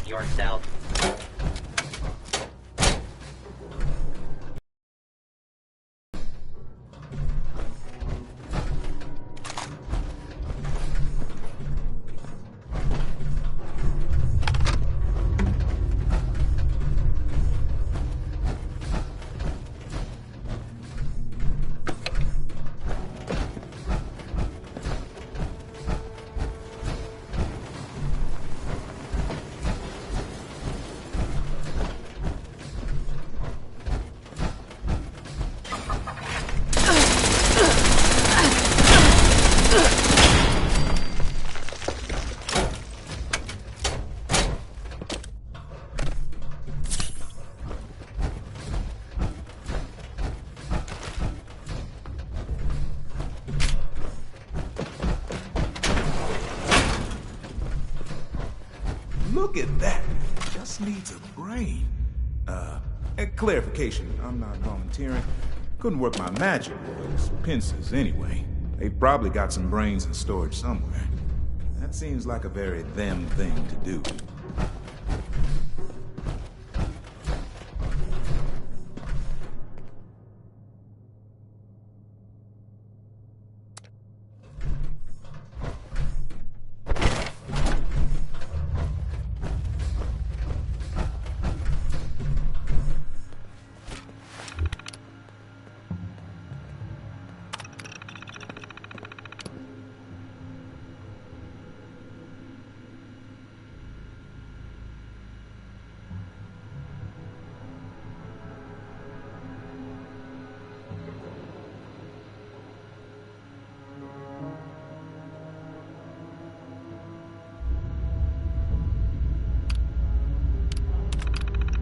yourself. Look at that. Just needs a brain. Clarification. I'm not volunteering. Couldn't work my magic with those pincers anyway. They probably got some brains in storage somewhere. That seems like a very them thing to do.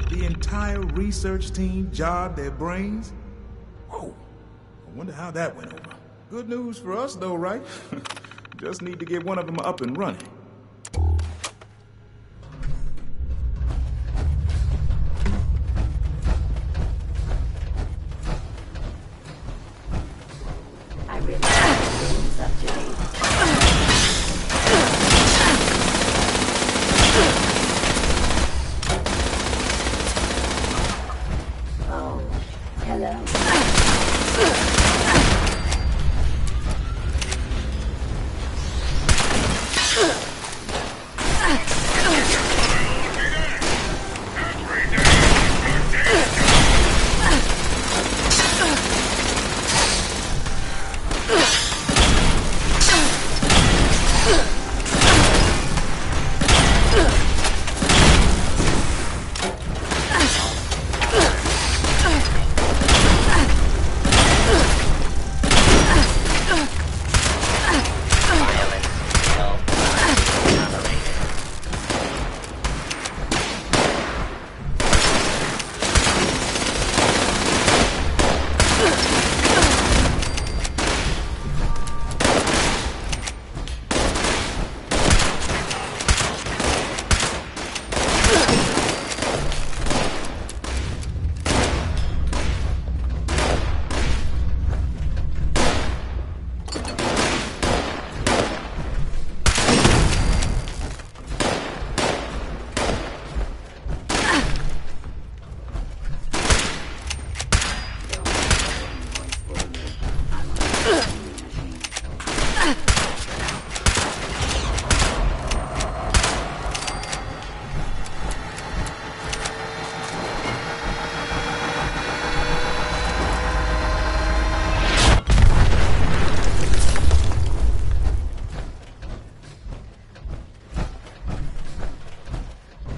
The entire research team jarred their brains? Whoa. I wonder how that went over. Good news for us, though, right? Just need to get one of them up and running. I really things up today. Oh, hello.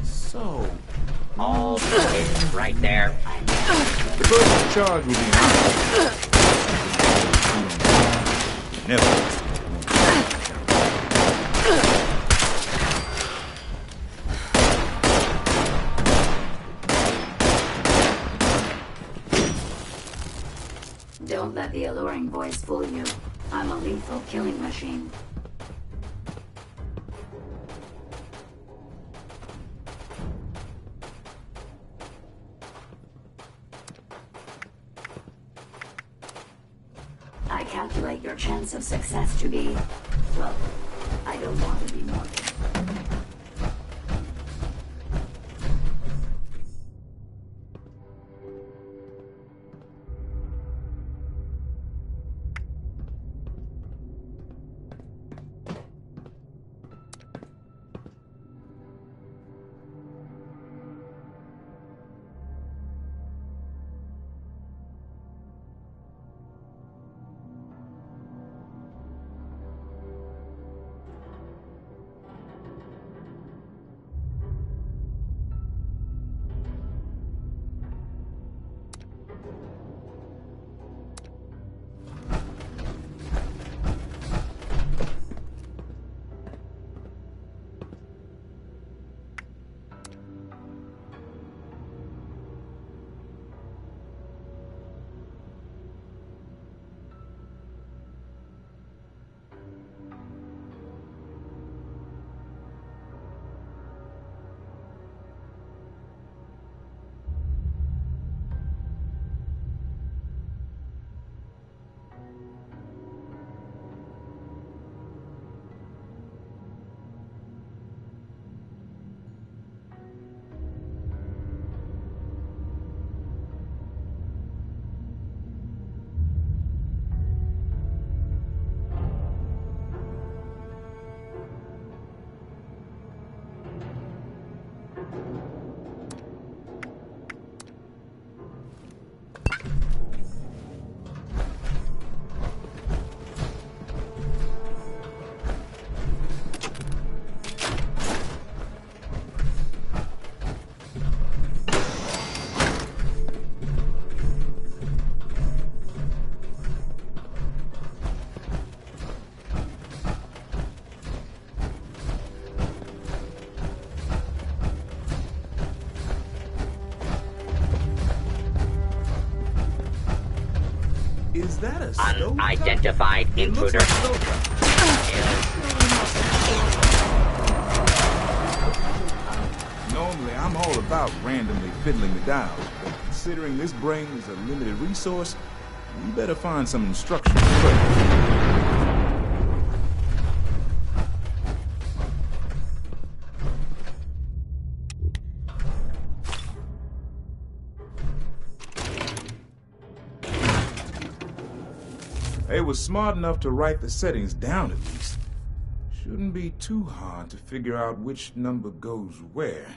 So, All is right there. the person in charge will be never. Don't let the alluring voice fool you. I'm a lethal killing machine. I calculate your chance of success to be, well, I don't want to be morbid. that a stove? Unidentified intruder. Normally, I'm all about randomly fiddling the dials, but considering this brain is a limited resource, we better find some instructions first. They were smart enough to write the settings down at least. Shouldn't be too hard to figure out which number goes where.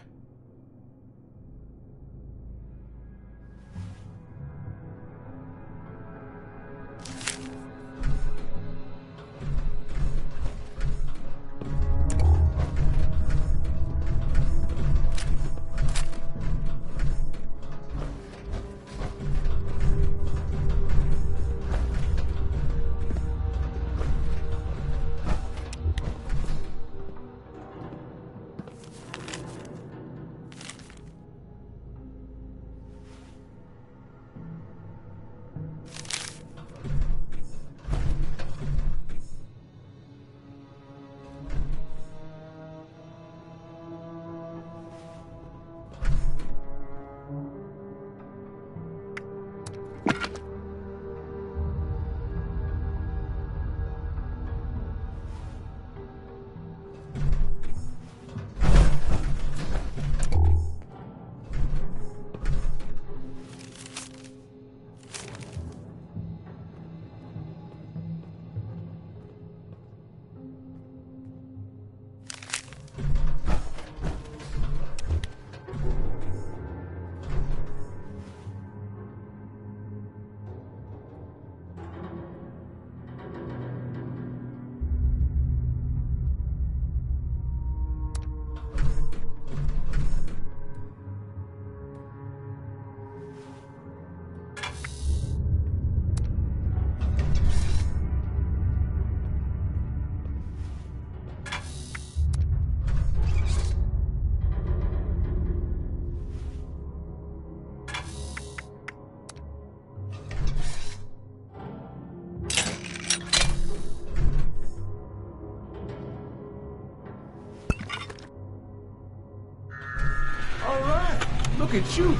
Look at you,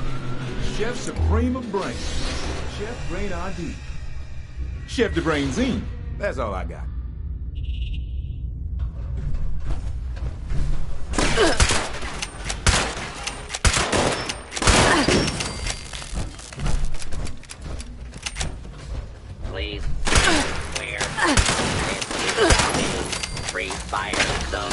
Chef Supreme of Brain. Chef Brain ID. Chef de Brainzine. That's all I got. Please. Where? Free fire zone.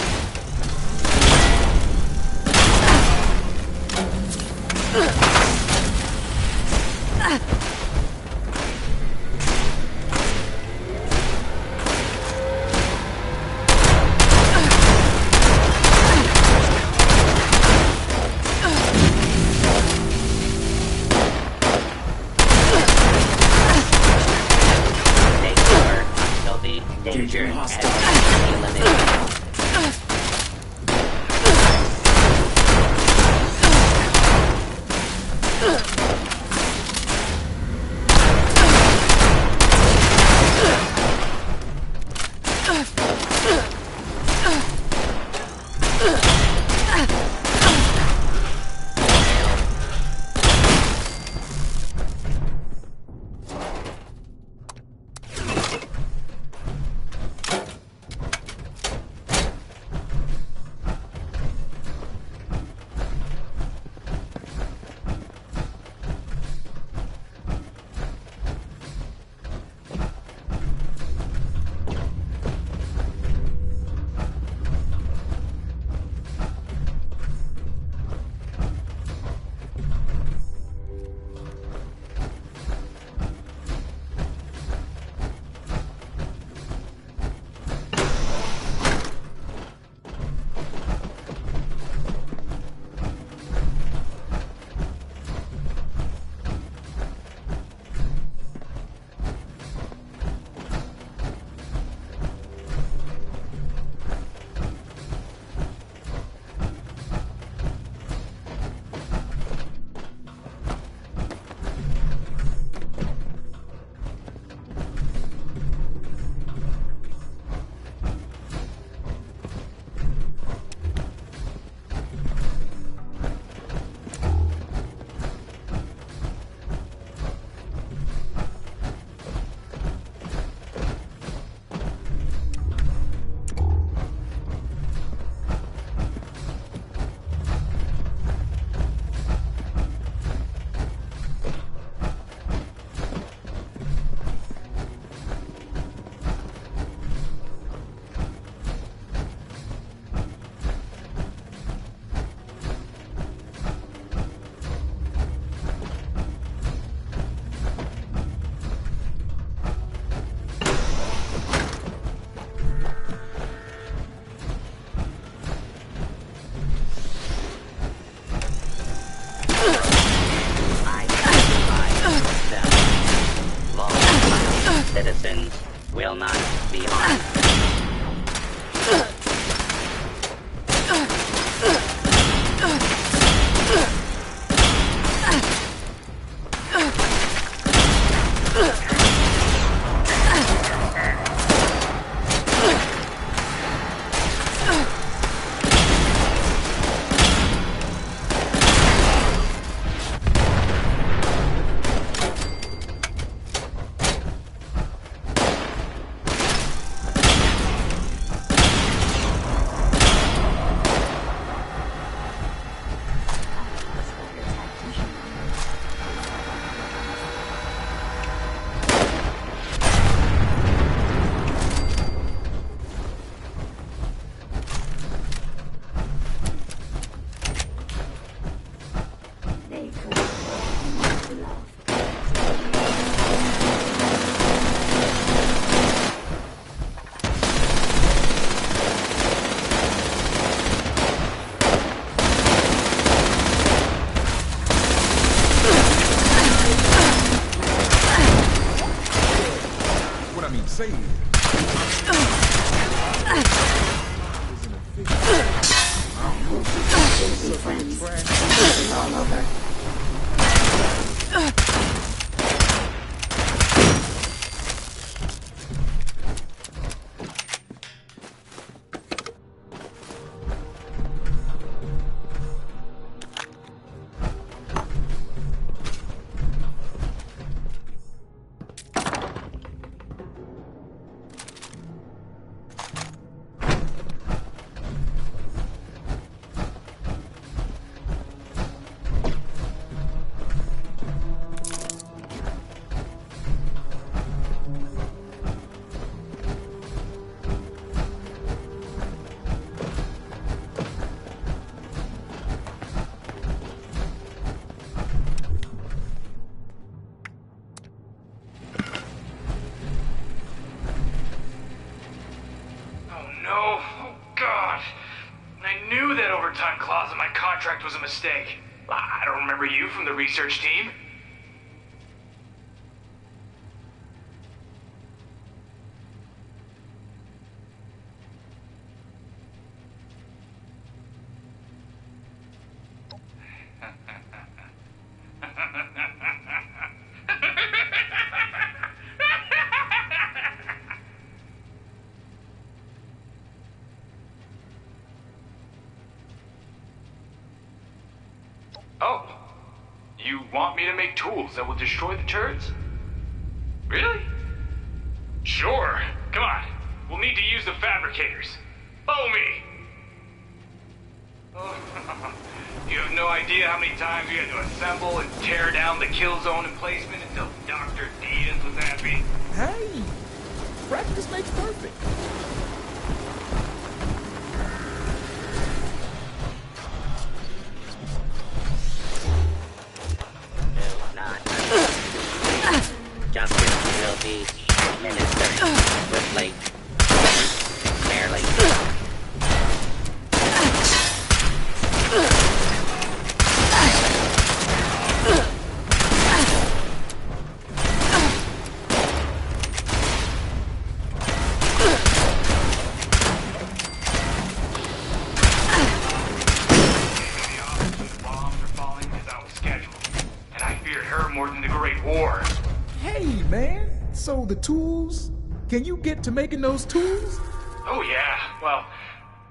Danger has been eliminated. Law-abiding citizens will not be harmed. Was a mistake. I don't remember you from the research team. Oh, you want me to make tools that will destroy the turrets? Really? Sure, come on. We'll need to use the fabricators. Follow me! Oh, you have no idea how many times we had to assemble and tear down the kill zone emplacement until Dr. Diaz was happy. Hey, practice makes perfect. Justice will be administered swiftly, fairly. Bombs are falling as I was scheduled, and I feared her more than the Great War. Hey, man, so the tools? Can you get to making those tools? Oh yeah, well,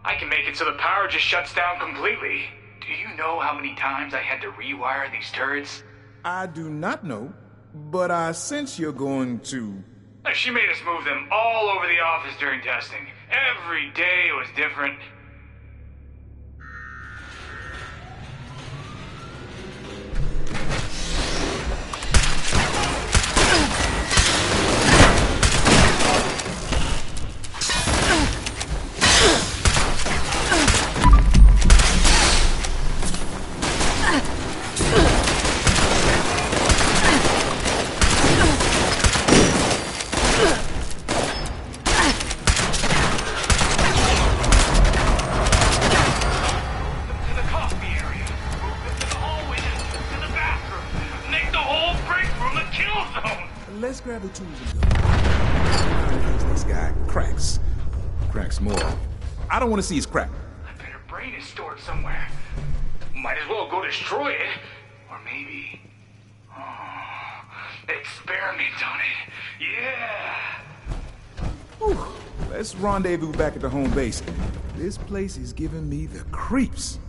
I can make it so the power just shuts down completely. Do you know how many times I had to rewire these turrets? I do not know, but I sense you're going to... She made us move them all over the office during testing. Every day was different. let's grab the tools and go. In case this guy cracks more. I don't want to see his crack. I bet her brain is stored somewhere. Might as well go destroy it. Or maybe... experiment on it. Yeah! Whew. Let's rendezvous back at the home base. This place is giving me the creeps.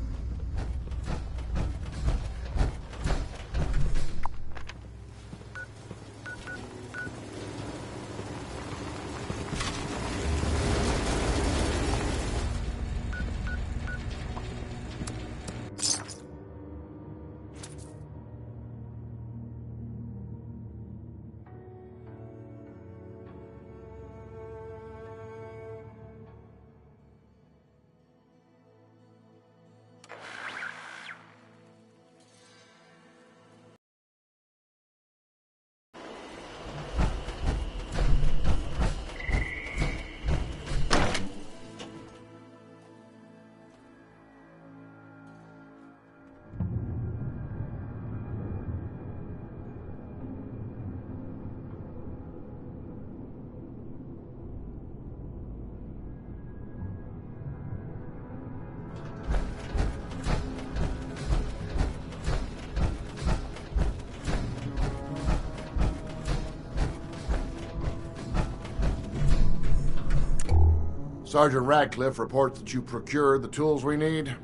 Sergeant Radcliffe reports that you procured the tools we need.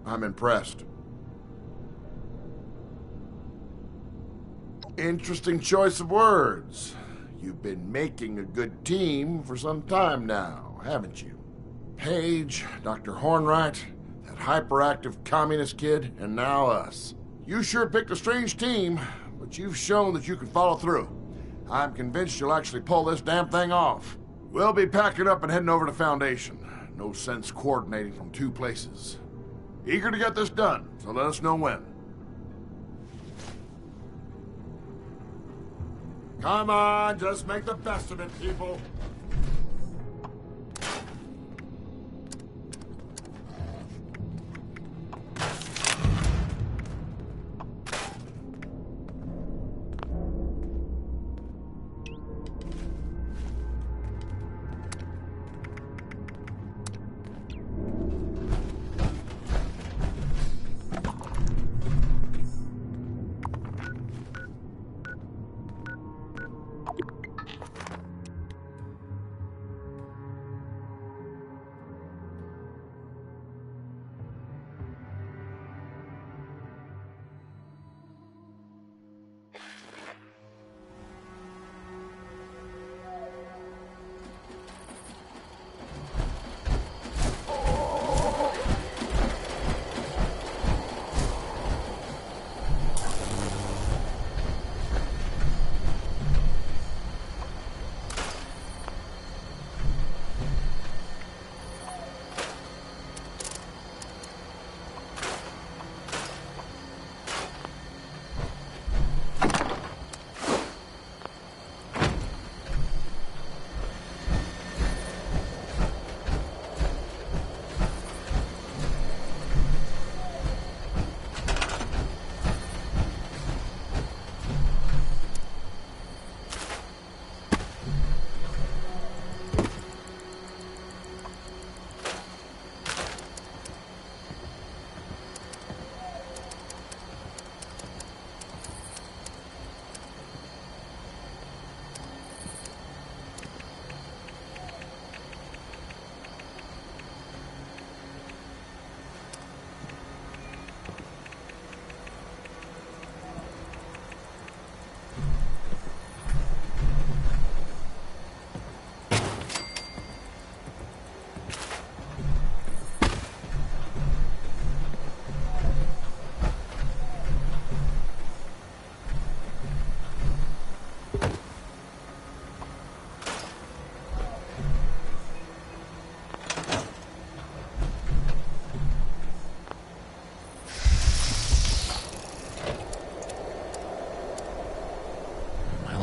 I'm impressed. Interesting choice of words. You've been making a good team for some time now, haven't you? Paige, Dr. Hornwright, that hyperactive communist kid, and now us. You sure picked a strange team, but you've shown that you can follow through. I'm convinced you'll actually pull this damn thing off. We'll be packing up and heading over to Foundation. No sense coordinating from two places. Eager to get this done, so let us know when. Come on, just make the best of it, people.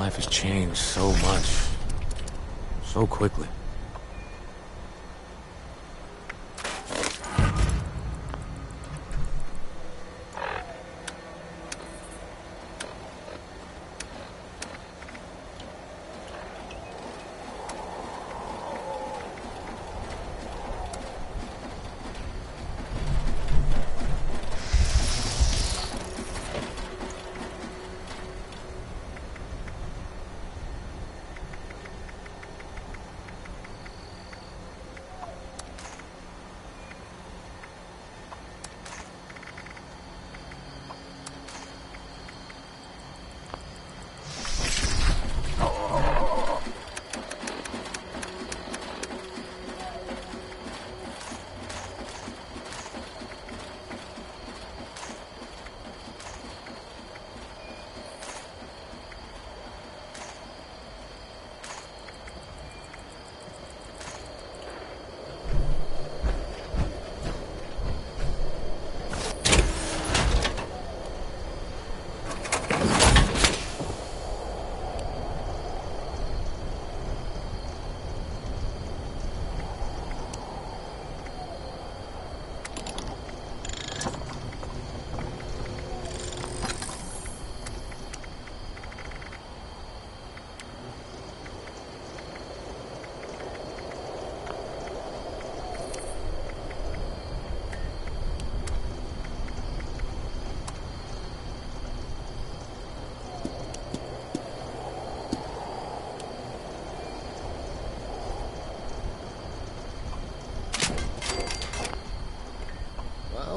life has changed so much. So quickly.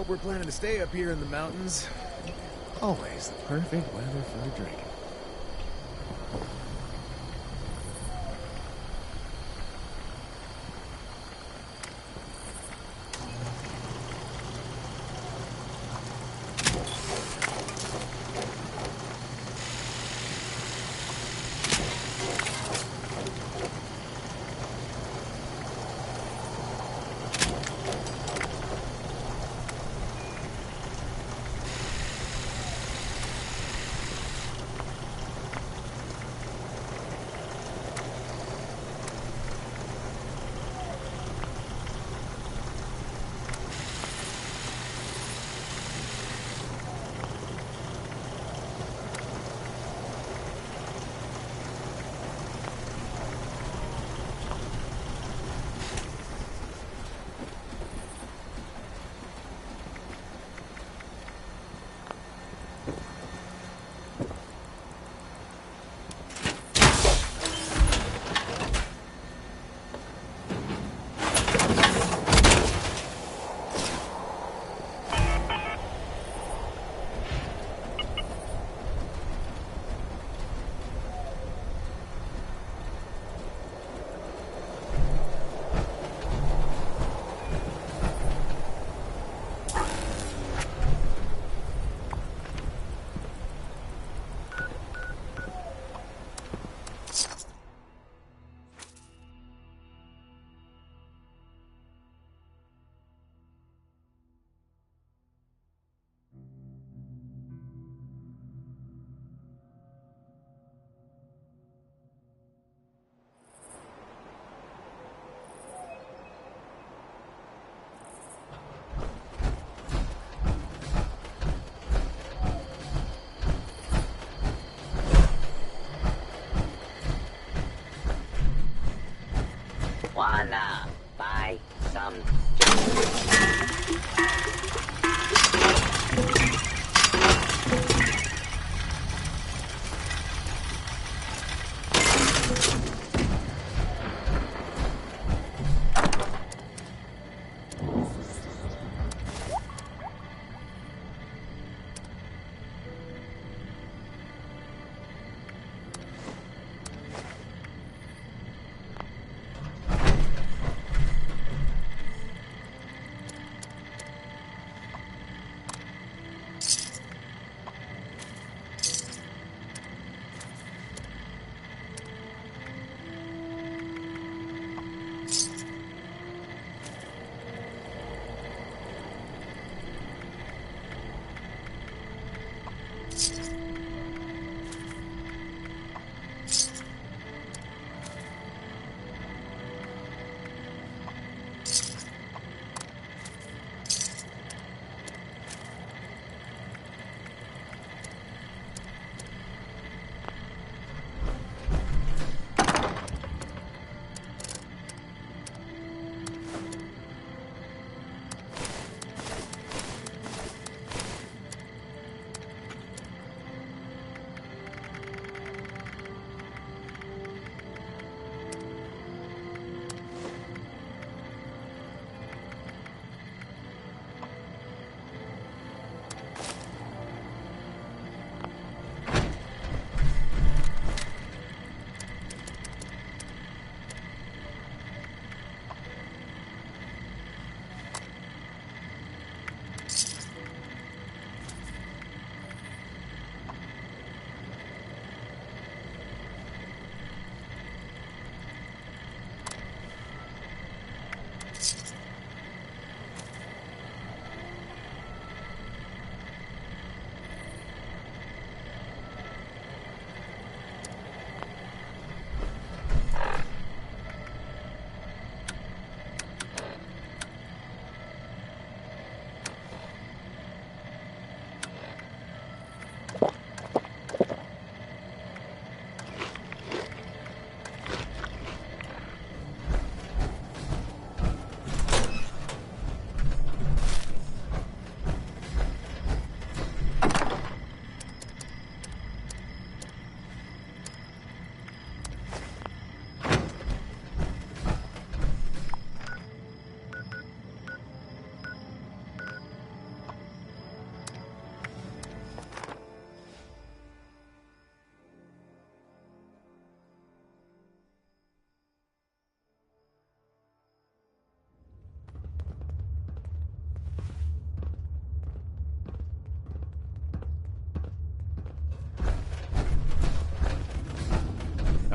Nope, we're planning to stay up here in the mountains. Always the perfect weather for a drink. Wanna buy some?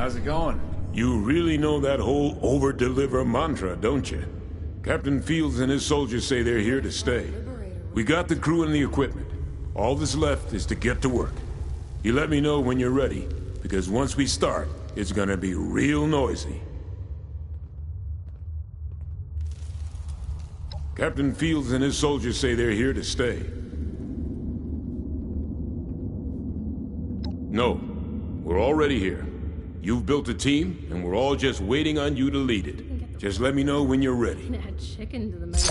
How's it going? You really know that whole over-deliver mantra, don't you? Captain Fields and his soldiers say they're here to stay. We got the crew and the equipment. All that's left is to get to work. You let me know when you're ready, because once we start, it's gonna be real noisy. Captain Fields and his soldiers say they're here to stay. No, we're already here. You've built a team, and we're all just waiting on you to lead it. Just let me know when you're ready. Add chicken to the menu.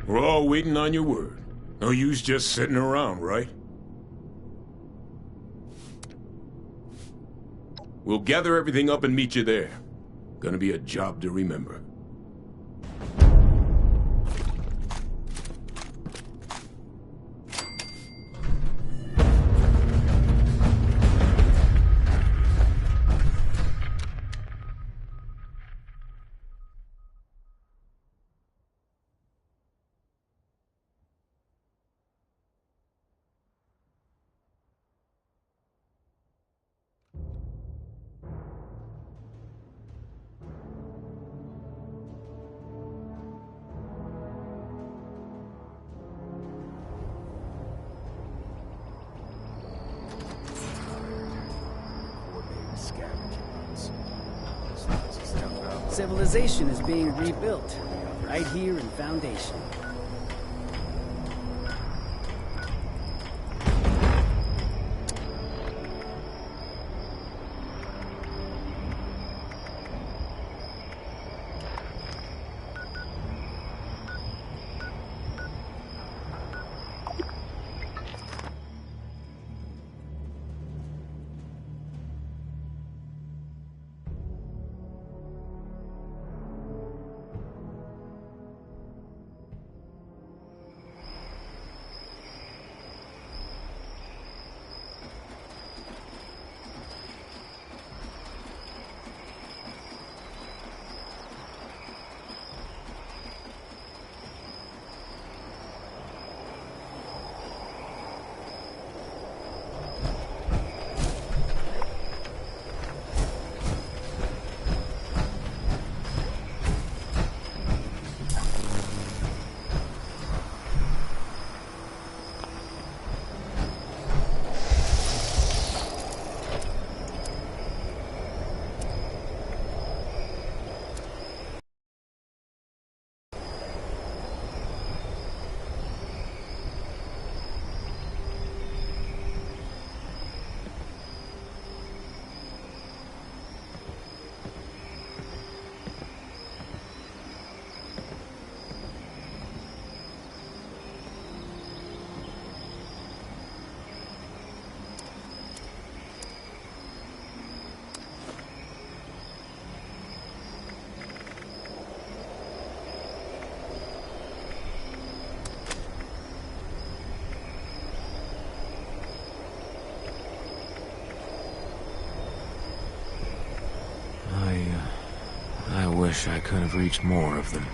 We're all waiting on your word. No use just sitting around, right? We'll gather everything up and meet you there. Gonna be a job to remember. Civilization is being rebuilt, right here in Foundation. I wish I could have reached more of them.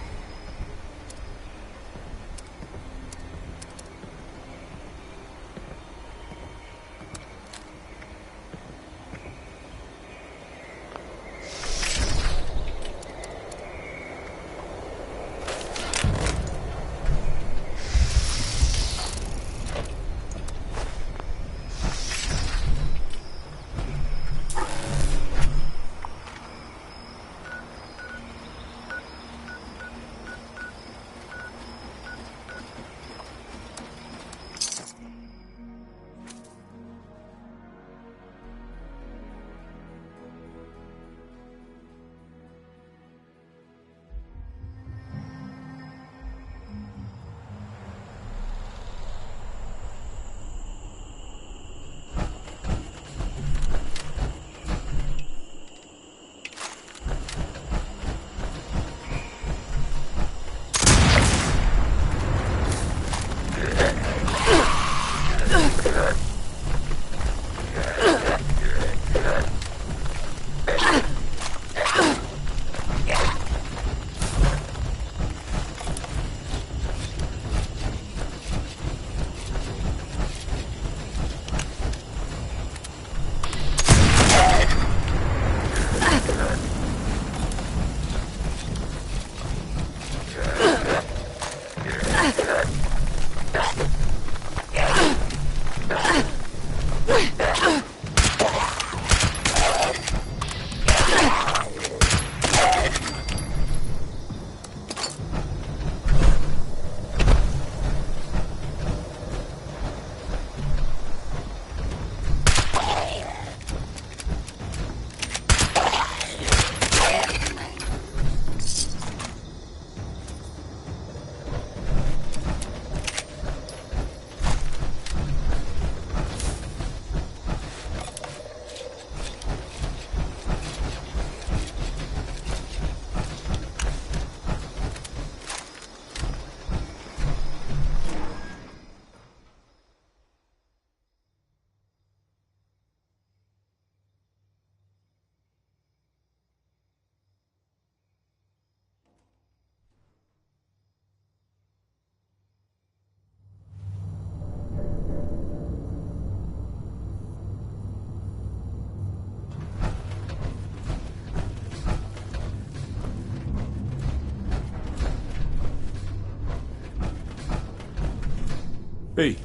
Hey,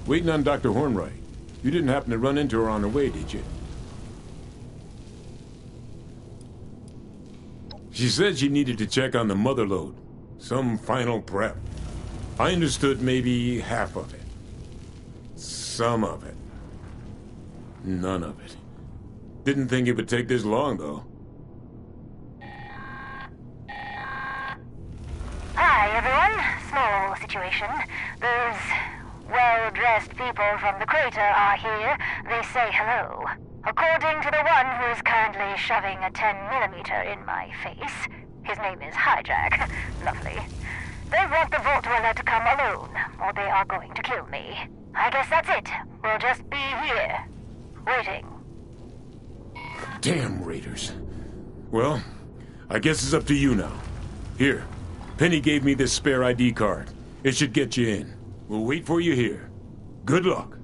waiting on Dr. Hornwright. You didn't happen to run into her on the way, did you? She said she needed to check on the mother load. Some final prep. I understood maybe half of it. Some of it. None of it. Didn't think it would take this long, though. Hi, everyone. Small situation. Those well-dressed people from the crater are here. They say hello. According to the one who is currently shoving a 10mm in my face, his name is Hijack. Lovely. They want the Vault Dweller to come alone, or they are going to kill me. I guess that's it. We'll just be here, waiting. Damn Raiders. Well, I guess it's up to you now. Here, Penny gave me this spare ID card. It should get you in. We'll wait for you here. Good luck.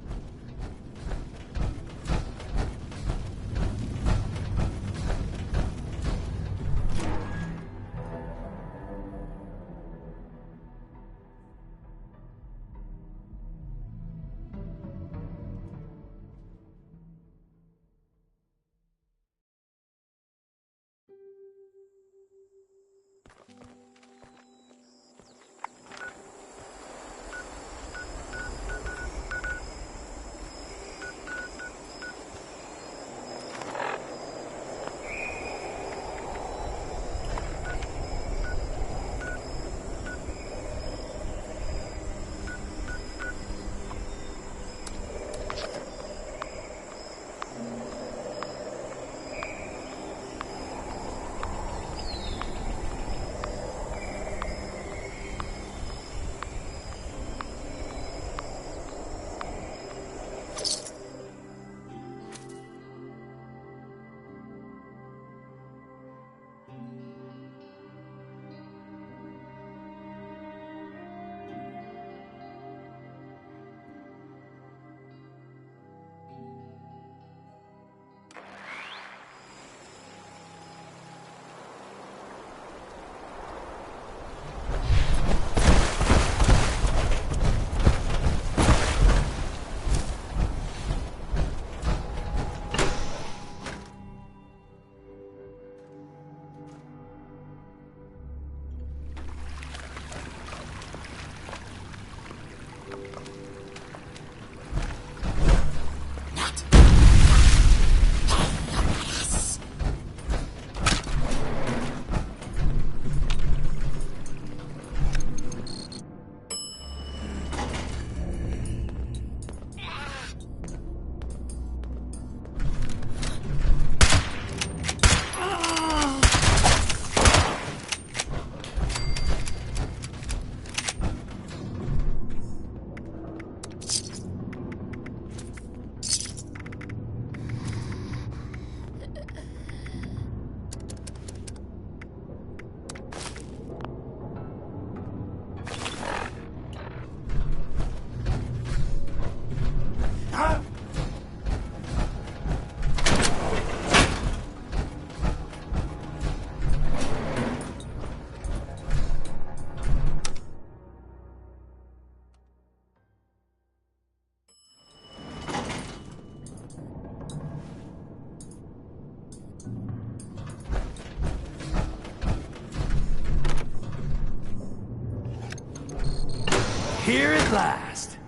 Here at last.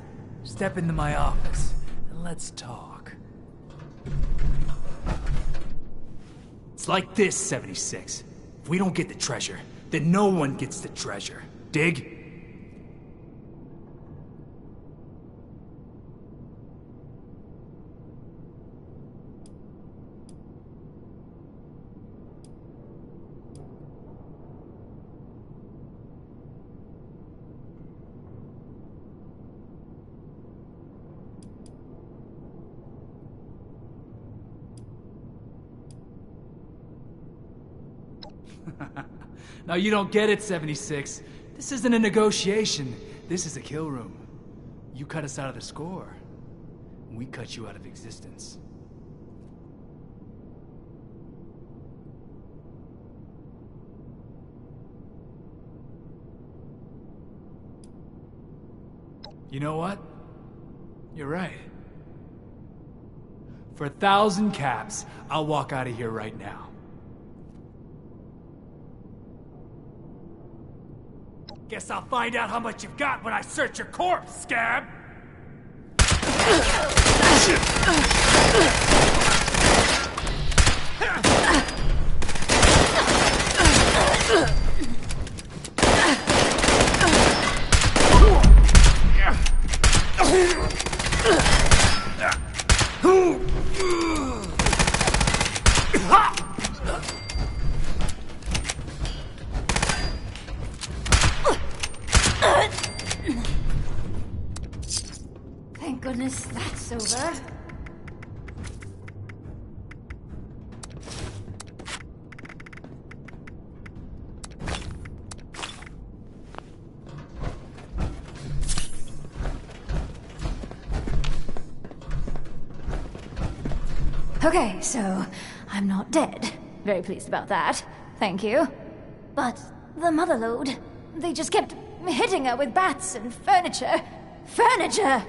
Step into my office and let's talk. It's like this, 76. If we don't get the treasure, then no one gets the treasure. Dig? No, you don't get it, 76. This isn't a negotiation. This is a kill room. You cut us out of the score. We cut you out of existence. You know what? You're right. For 1,000 caps, I'll walk out of here right now. Guess I'll find out how much you've got when I search your corpse, scab! Thank goodness that's over. Okay, so I'm not dead. Very pleased about that. Thank you. But the motherlode, they just kept hitting her with bats and furniture. Furniture!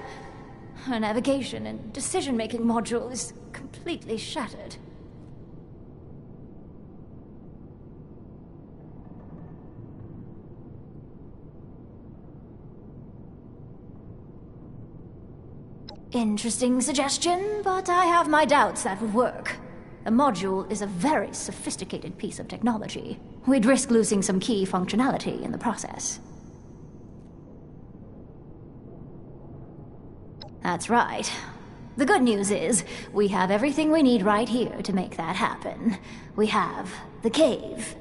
Her navigation and decision-making module is completely shattered. Interesting suggestion, but I have my doubts that would work. The module is a very sophisticated piece of technology. We'd risk losing some key functionality in the process. That's right. The good news is, we have everything we need right here to make that happen. We have the cave.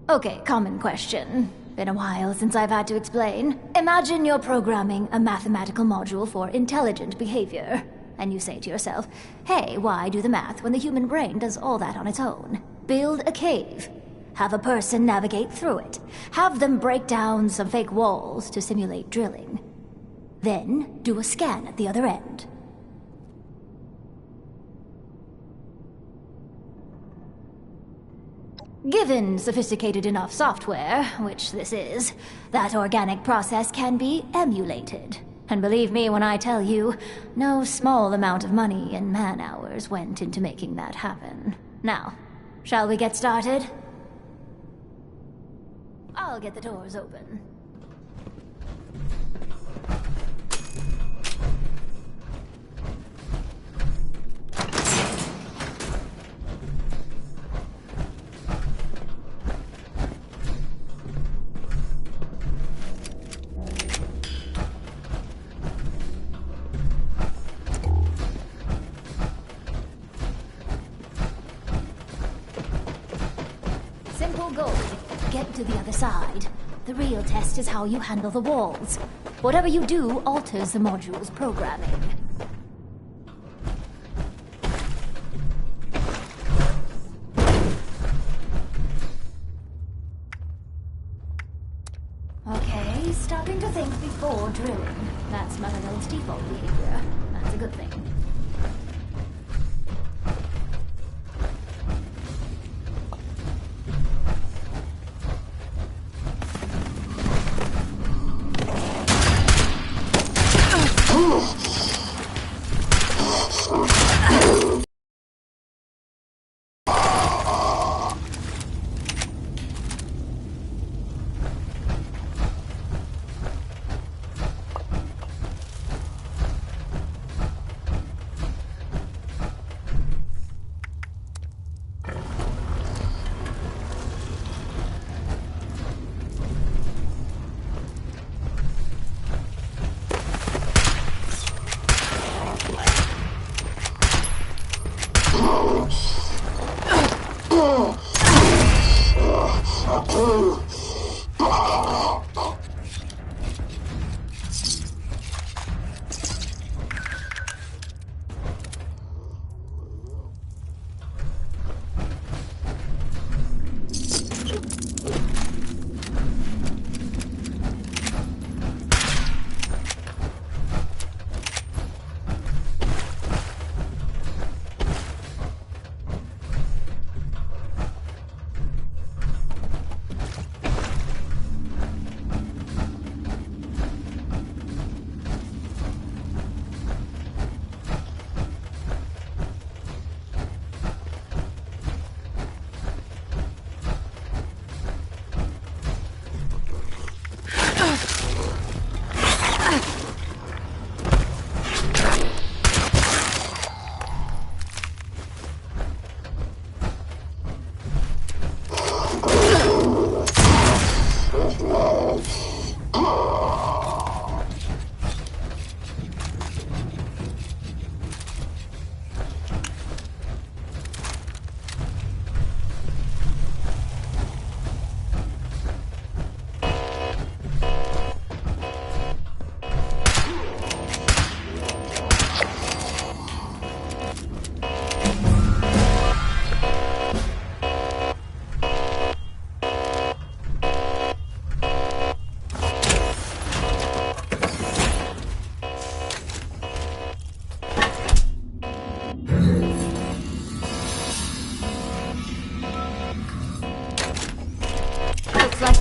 Okay, common question. Been a while since I've had to explain. Imagine you're programming a mathematical module for intelligent behavior. And you say to yourself, hey, why do the math when the human brain does all that on its own? Build a cave. Have a person navigate through it. Have them break down some fake walls to simulate drilling. Then, do a scan at the other end. Given sophisticated enough software, which this is, that organic process can be emulated. And believe me when I tell you, no small amount of money and man-hours went into making that happen. Now, shall we get started? I'll get the doors open. Simple goal. Get to the other side. The real test is how you handle the walls. Whatever you do alters the module's programming. Okay, stopping to think before drilling. That's Motherlode's default behavior. That's a good thing.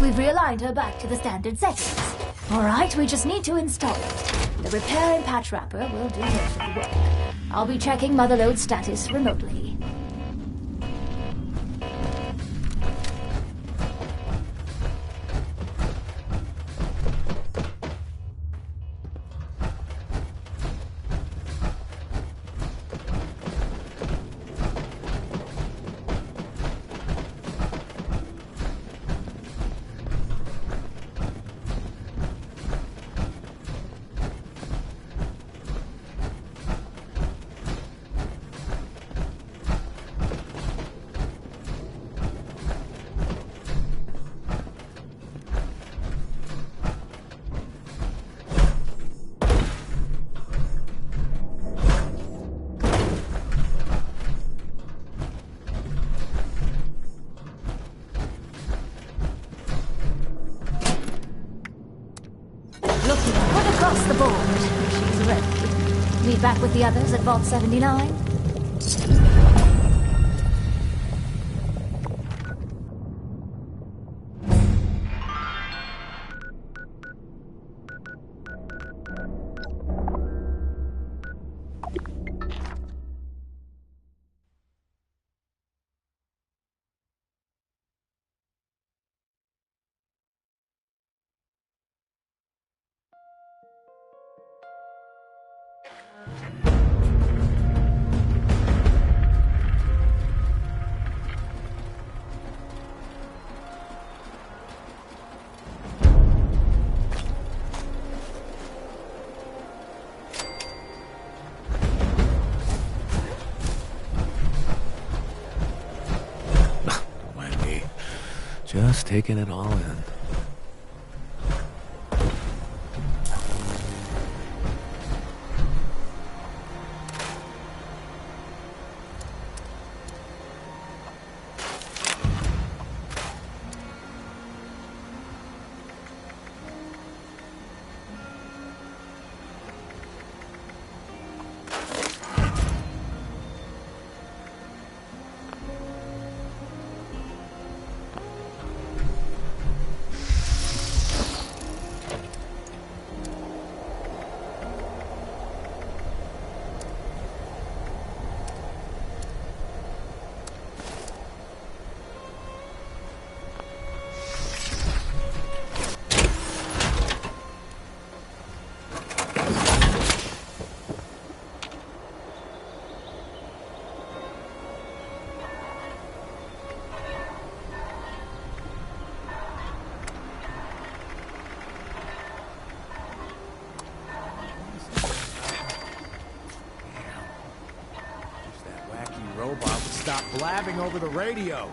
We've realigned her back to the standard settings. Alright, we just need to install it. The repair and patch wrapper will do most of the work. I'll be checking motherload status remotely. Across the board. She's ready. Meet back with the others at Vault 79. Just taking it all in. stop blabbing over the radio.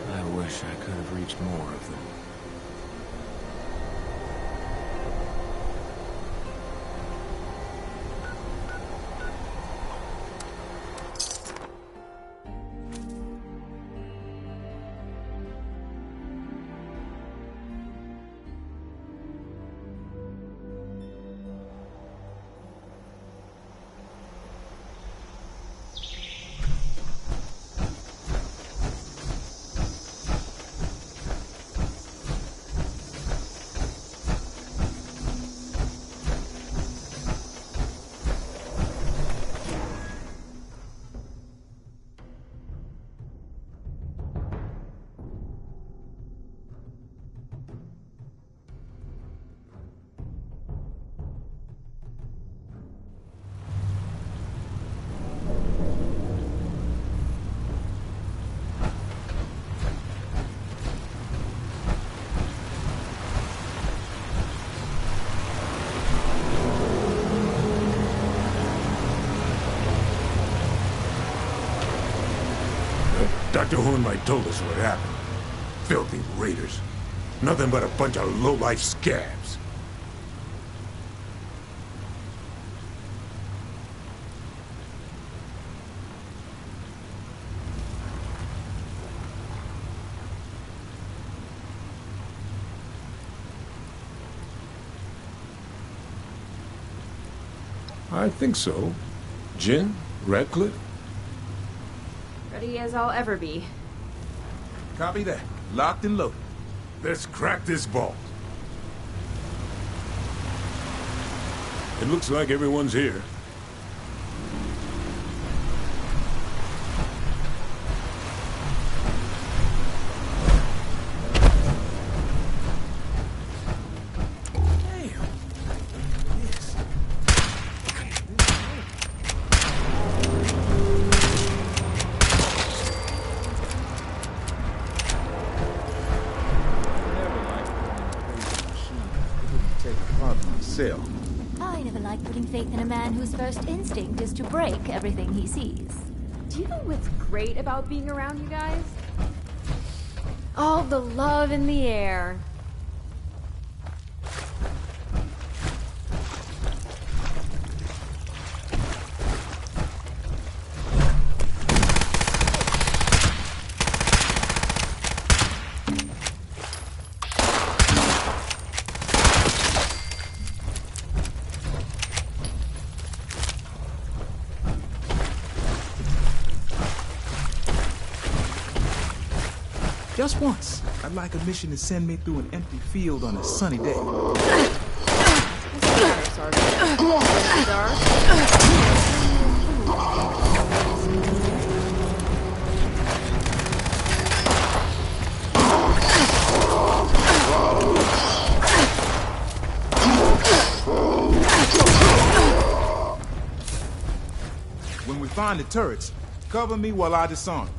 I wish I could have reached more of them. Dr. Hornlight told us what happened. Filthy raiders. Nothing but a bunch of low-life scabs. I think so. Jinn? Radcliffe? Ready as I'll ever be. Copy that. Locked and loaded. Let's crack this vault. It looks like everyone's here. I never like putting faith in a man whose first instinct is to break everything he sees. Do you know what's great about being around you guys? All the love in the air. Just once, I'd like a mission to send me through an empty field on a sunny day. When we find the turrets, cover me while I disarm.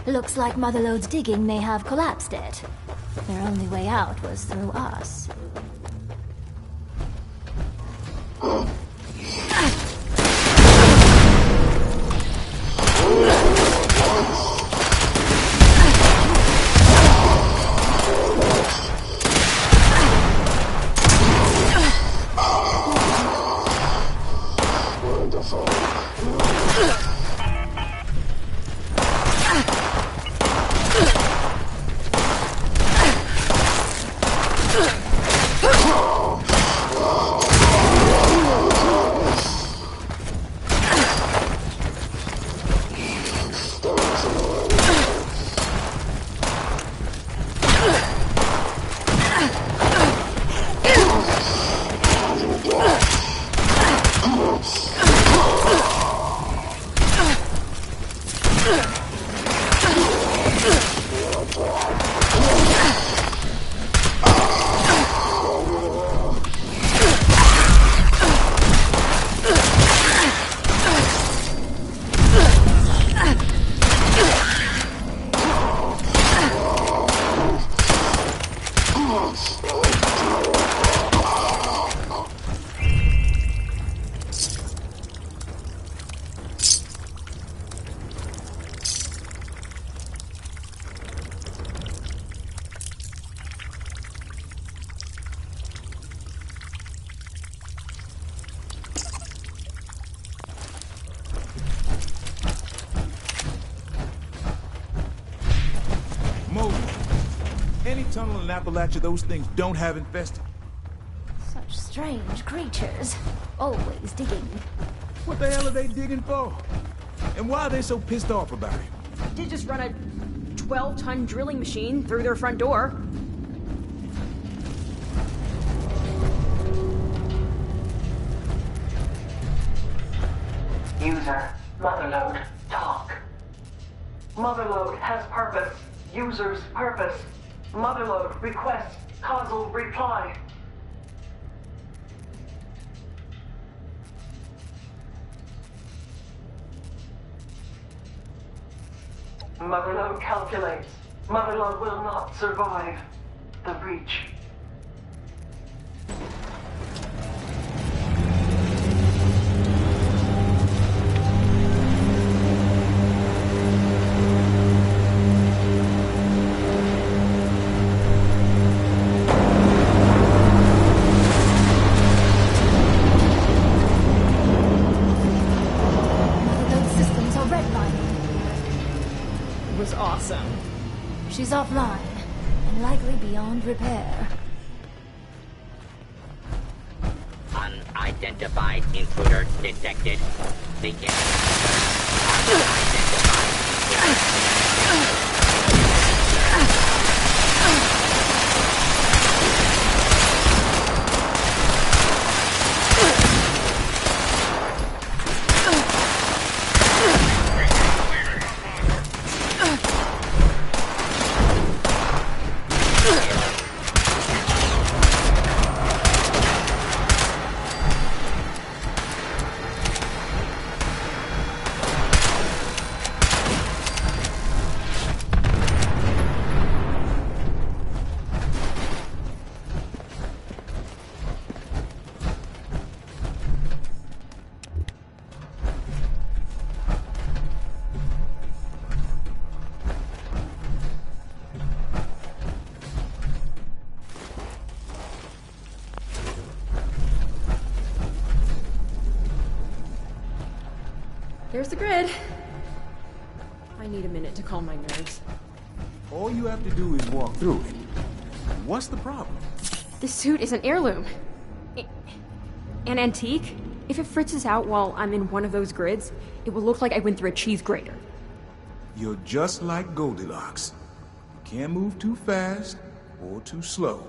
Looks like Motherlode's digging may have collapsed it. Their only way out was through us. Tunnel in Appalachia those things don't have infested. Such strange creatures. Always digging. What the hell are they digging for? And why are they so pissed off about it? Did just run a 12-ton drilling machine through their front door. User, Motherlode, talk. Motherlode has purpose. User's purpose. Motherlode requests causal reply. Motherlode calculates. Motherlode will not survive the breach. She's offline, and likely beyond repair. Unidentified intruder detected. Begin. Unidentified intruder. There's the grid. I need a minute to calm my nerves. All you have to do is walk through it. What's the problem? This suit is an heirloom. An antique. If it fritzes out while I'm in one of those grids, it will look like I went through a cheese grater. You're just like Goldilocks. You can't move too fast or too slow.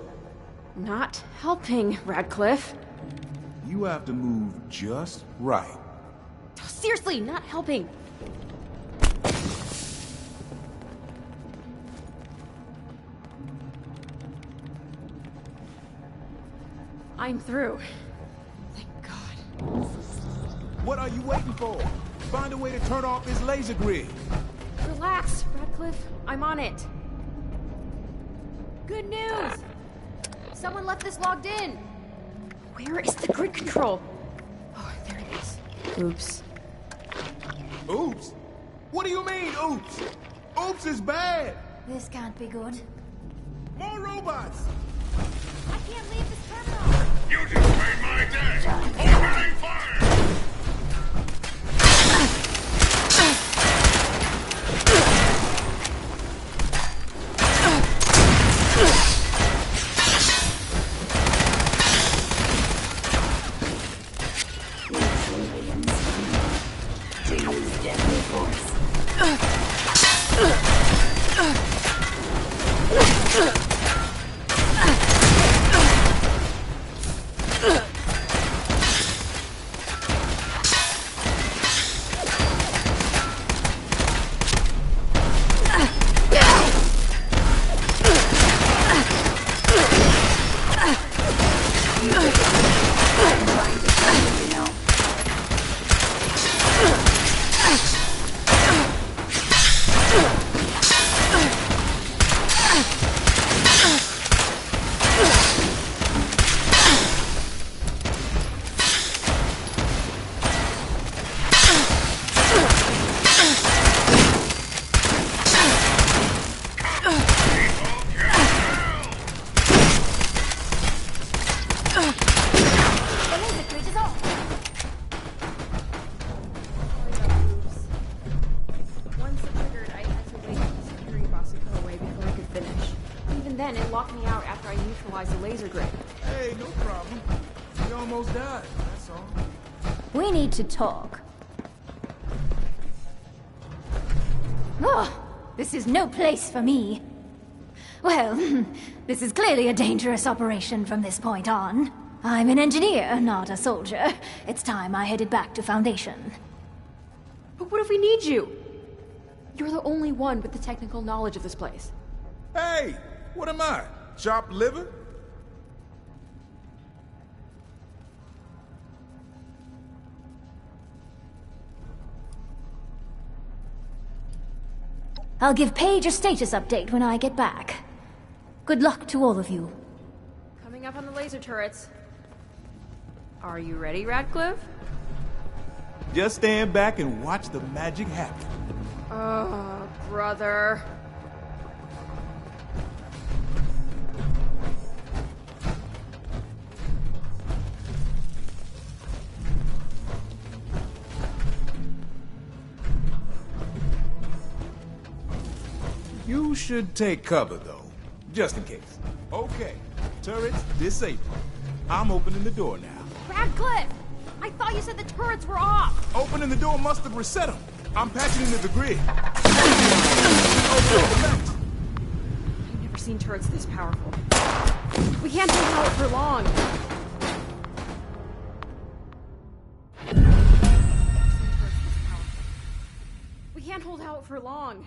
Not helping, Radcliffe. You have to move just right. Seriously, not helping. I'm through. Thank God. What are you waiting for? Find a way to turn off this laser grid. Relax, Radcliffe. I'm on it. Good news! Someone left this logged in. Where is the grid control? Oh, there it is. Oops. Oops? What do you mean, oops? Oops is bad. This can't be good. More robots. I can't leave this terminal. You just made my day! Opening fire! We need to talk. Oh, this is no place for me. Well, this is clearly a dangerous operation from this point on. I'm an engineer, not a soldier. It's time I headed back to Foundation. But what if we need you? You're the only one with the technical knowledge of this place. Hey, what am I? Chopped liver? I'll give Paige a status update when I get back. Good luck to all of you. Coming up on the laser turrets. Are you ready, Radcliffe? Just stand back and watch the magic happen. Oh, brother. You should take cover, though, just in case. Okay, turrets disabled. I'm opening the door now. Radcliffe! I thought you said the turrets were off! Opening the door must have reset them. I'm patching into the grid. I've never seen turrets this powerful. We can't hold out for long. We can't hold out for long.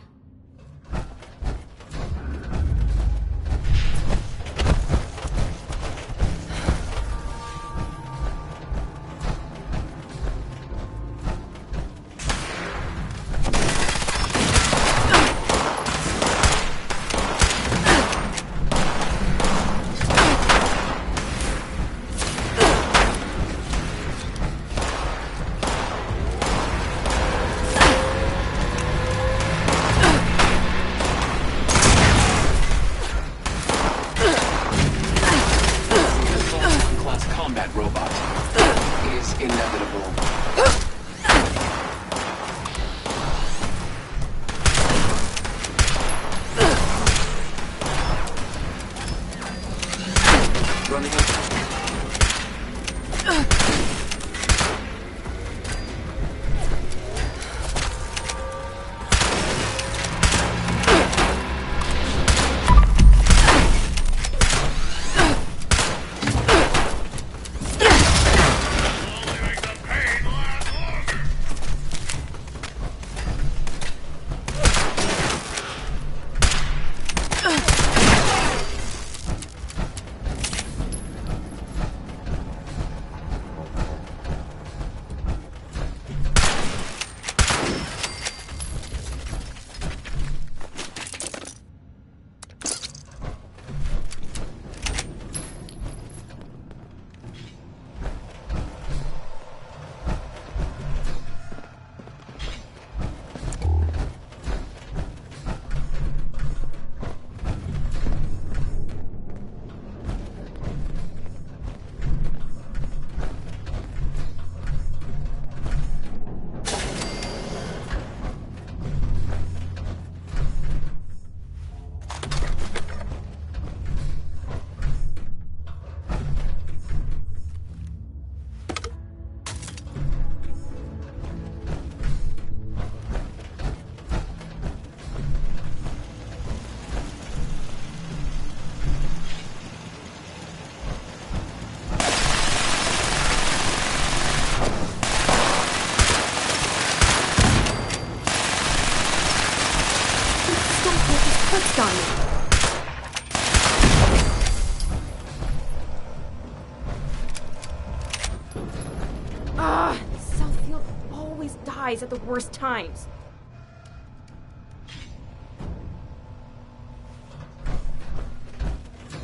Southfield always dies at the worst times.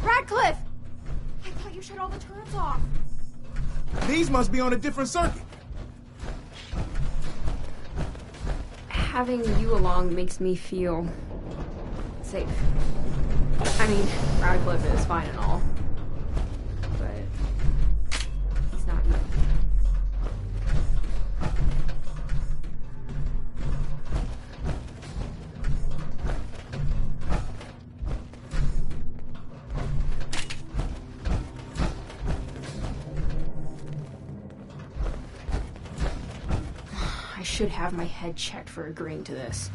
Radcliffe! I thought you shut all the turrets off. These must be on a different circuit. Having you along makes me feel safe. I mean, Radcliffe is fine and all, but he's not you. I should have my head checked for agreeing to this.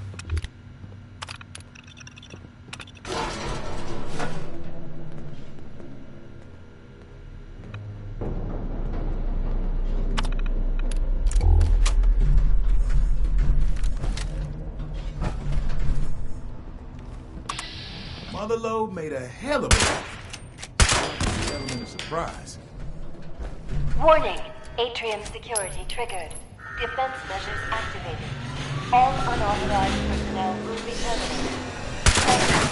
Motherlode made a hell of a element of surprise. Warning! Atrium security triggered. Defense measures activated. All unauthorized personnel will be terminated. Thank you.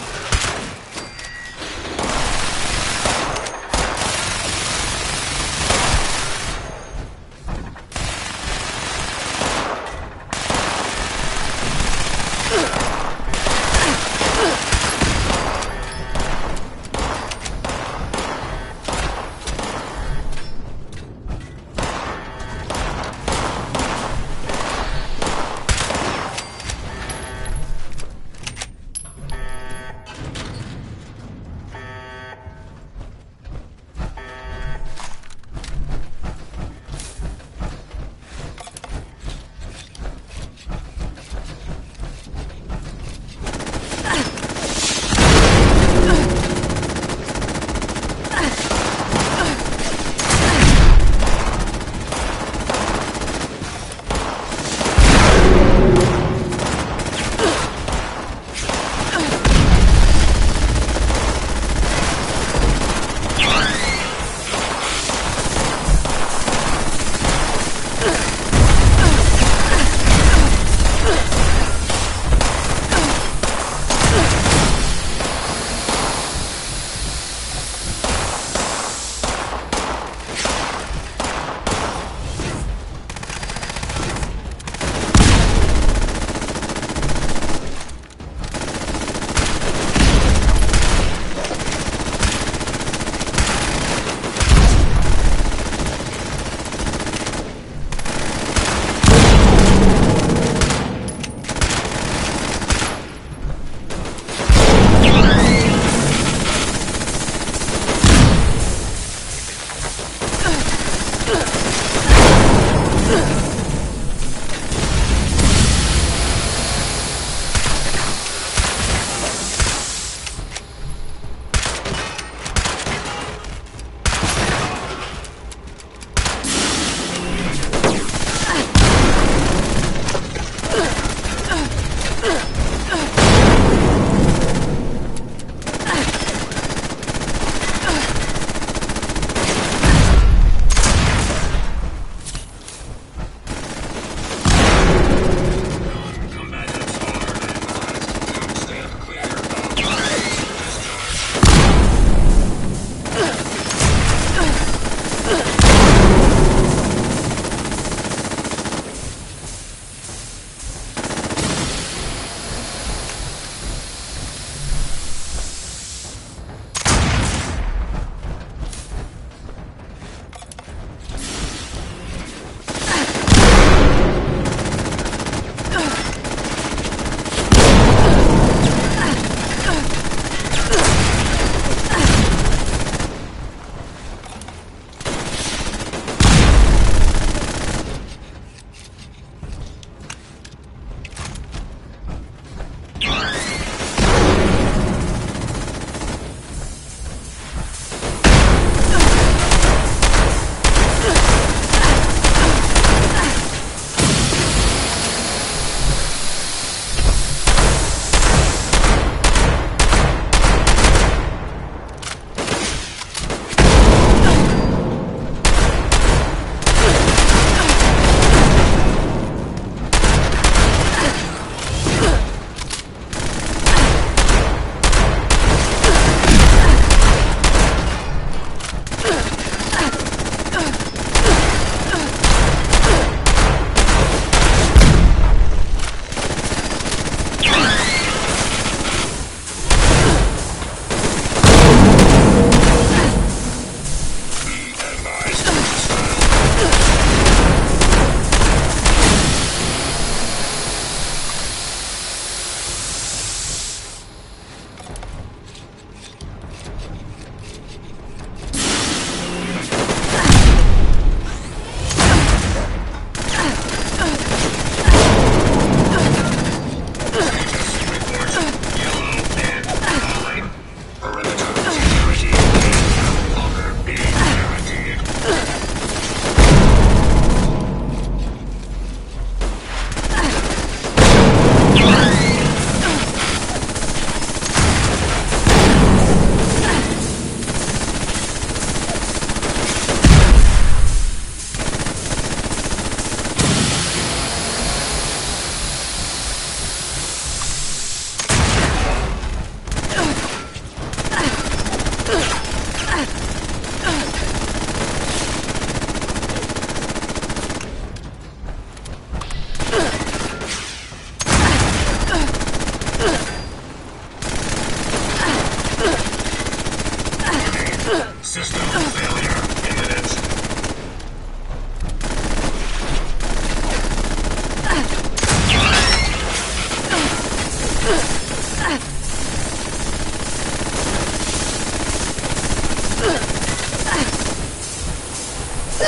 Do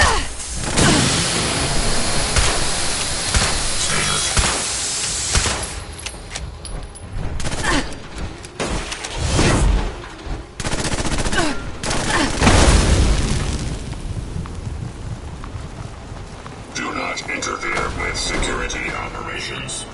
not interfere with security operations.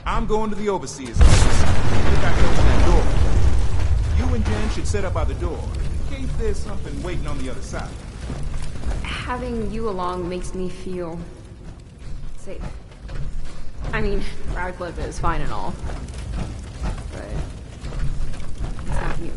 I'm going to the Overseer's office. Think I can open that door. You and Jen should set up by the door, in case there's something waiting on the other side. Having you along makes me feel safe. I mean, Radcliffe is fine and all, but it's not you.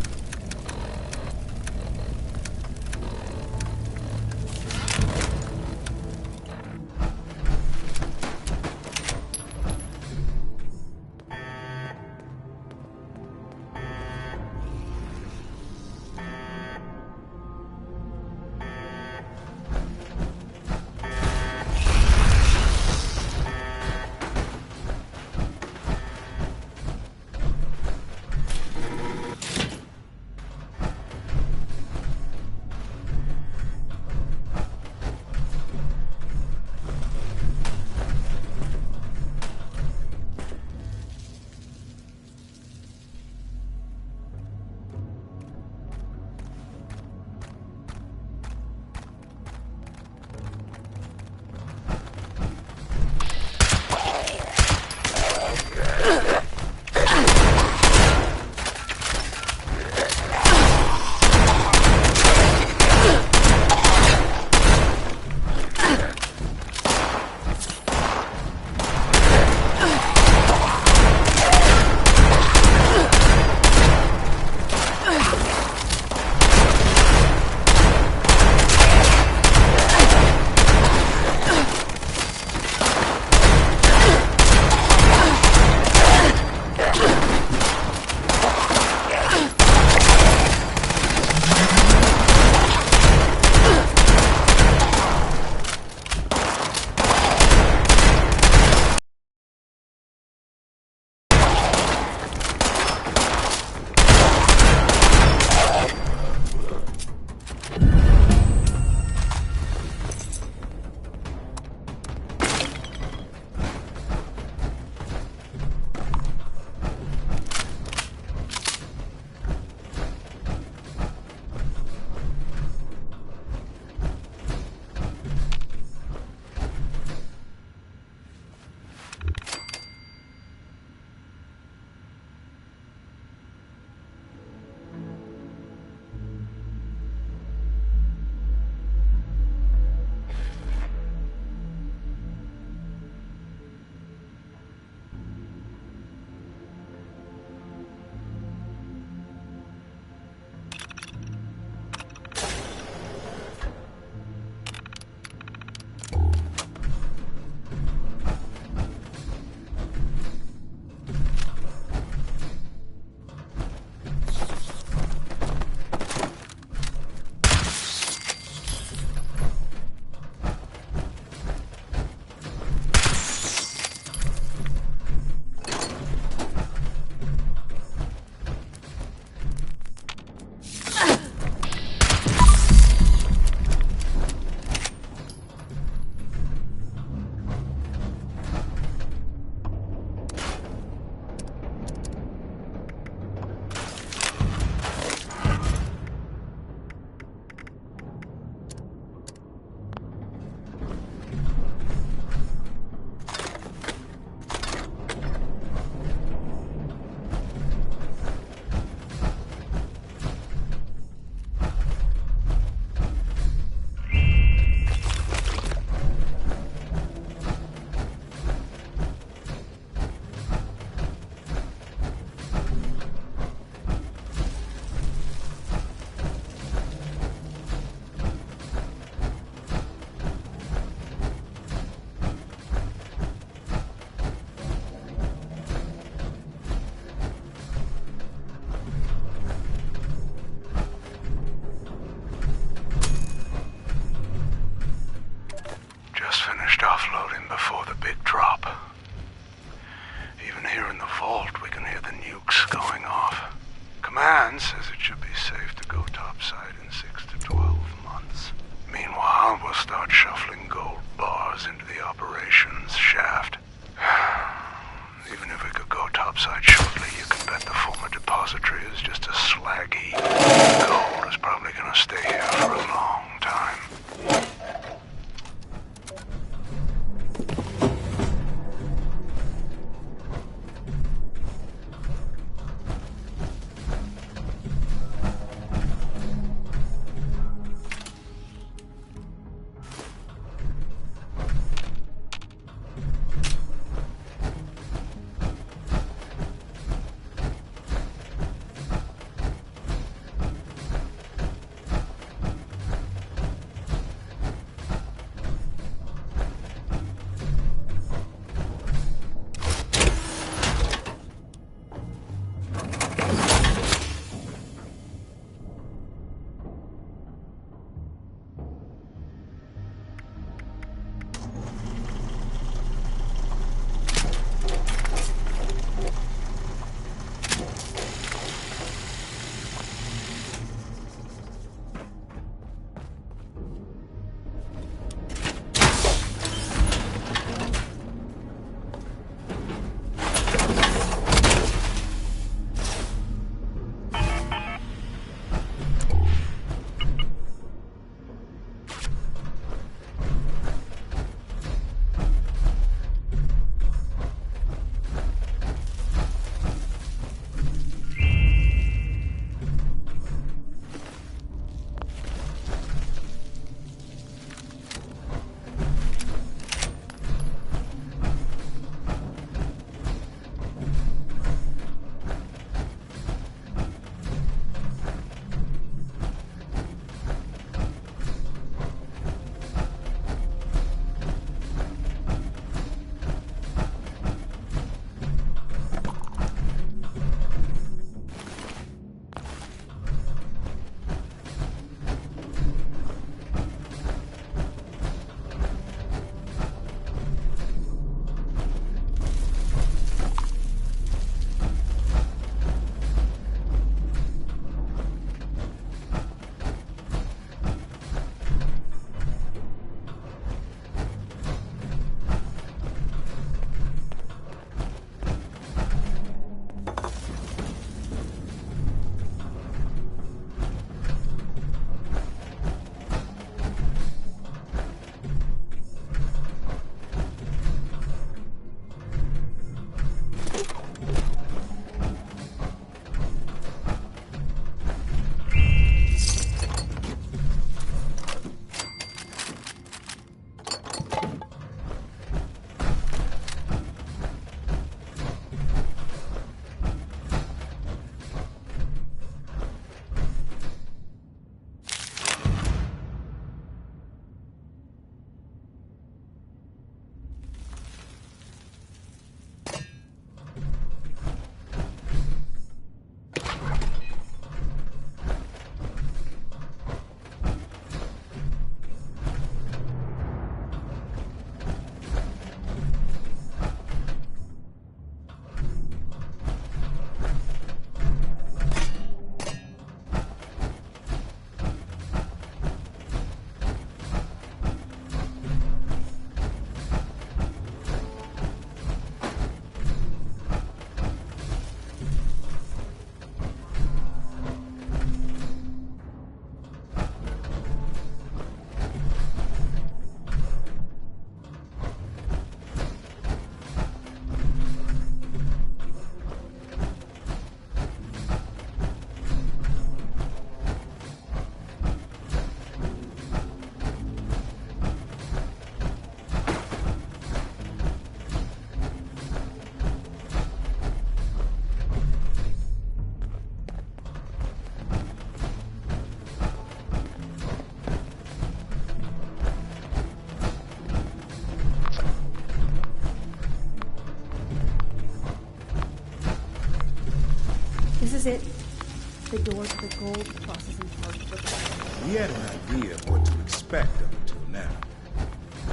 gold processing part of the We had an idea of what to expect up until now.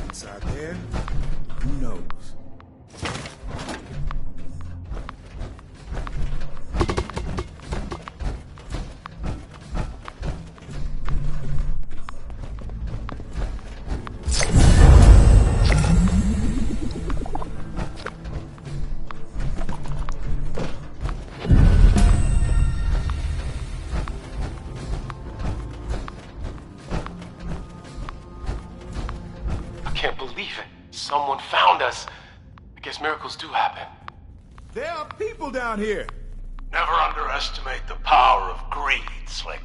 Inside there, who knows? Someone found us. I guess miracles do happen. There are people down here. Never underestimate the power of greed, Slick.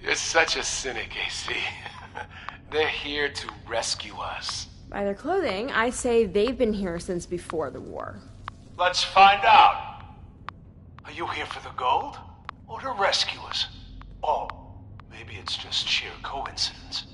You're such a cynic, AC. They're here to rescue us. By their clothing, I say they've been here since before the war. Let's find out. Are you here for the gold? Or to rescue us? Oh, maybe it's just sheer coincidence.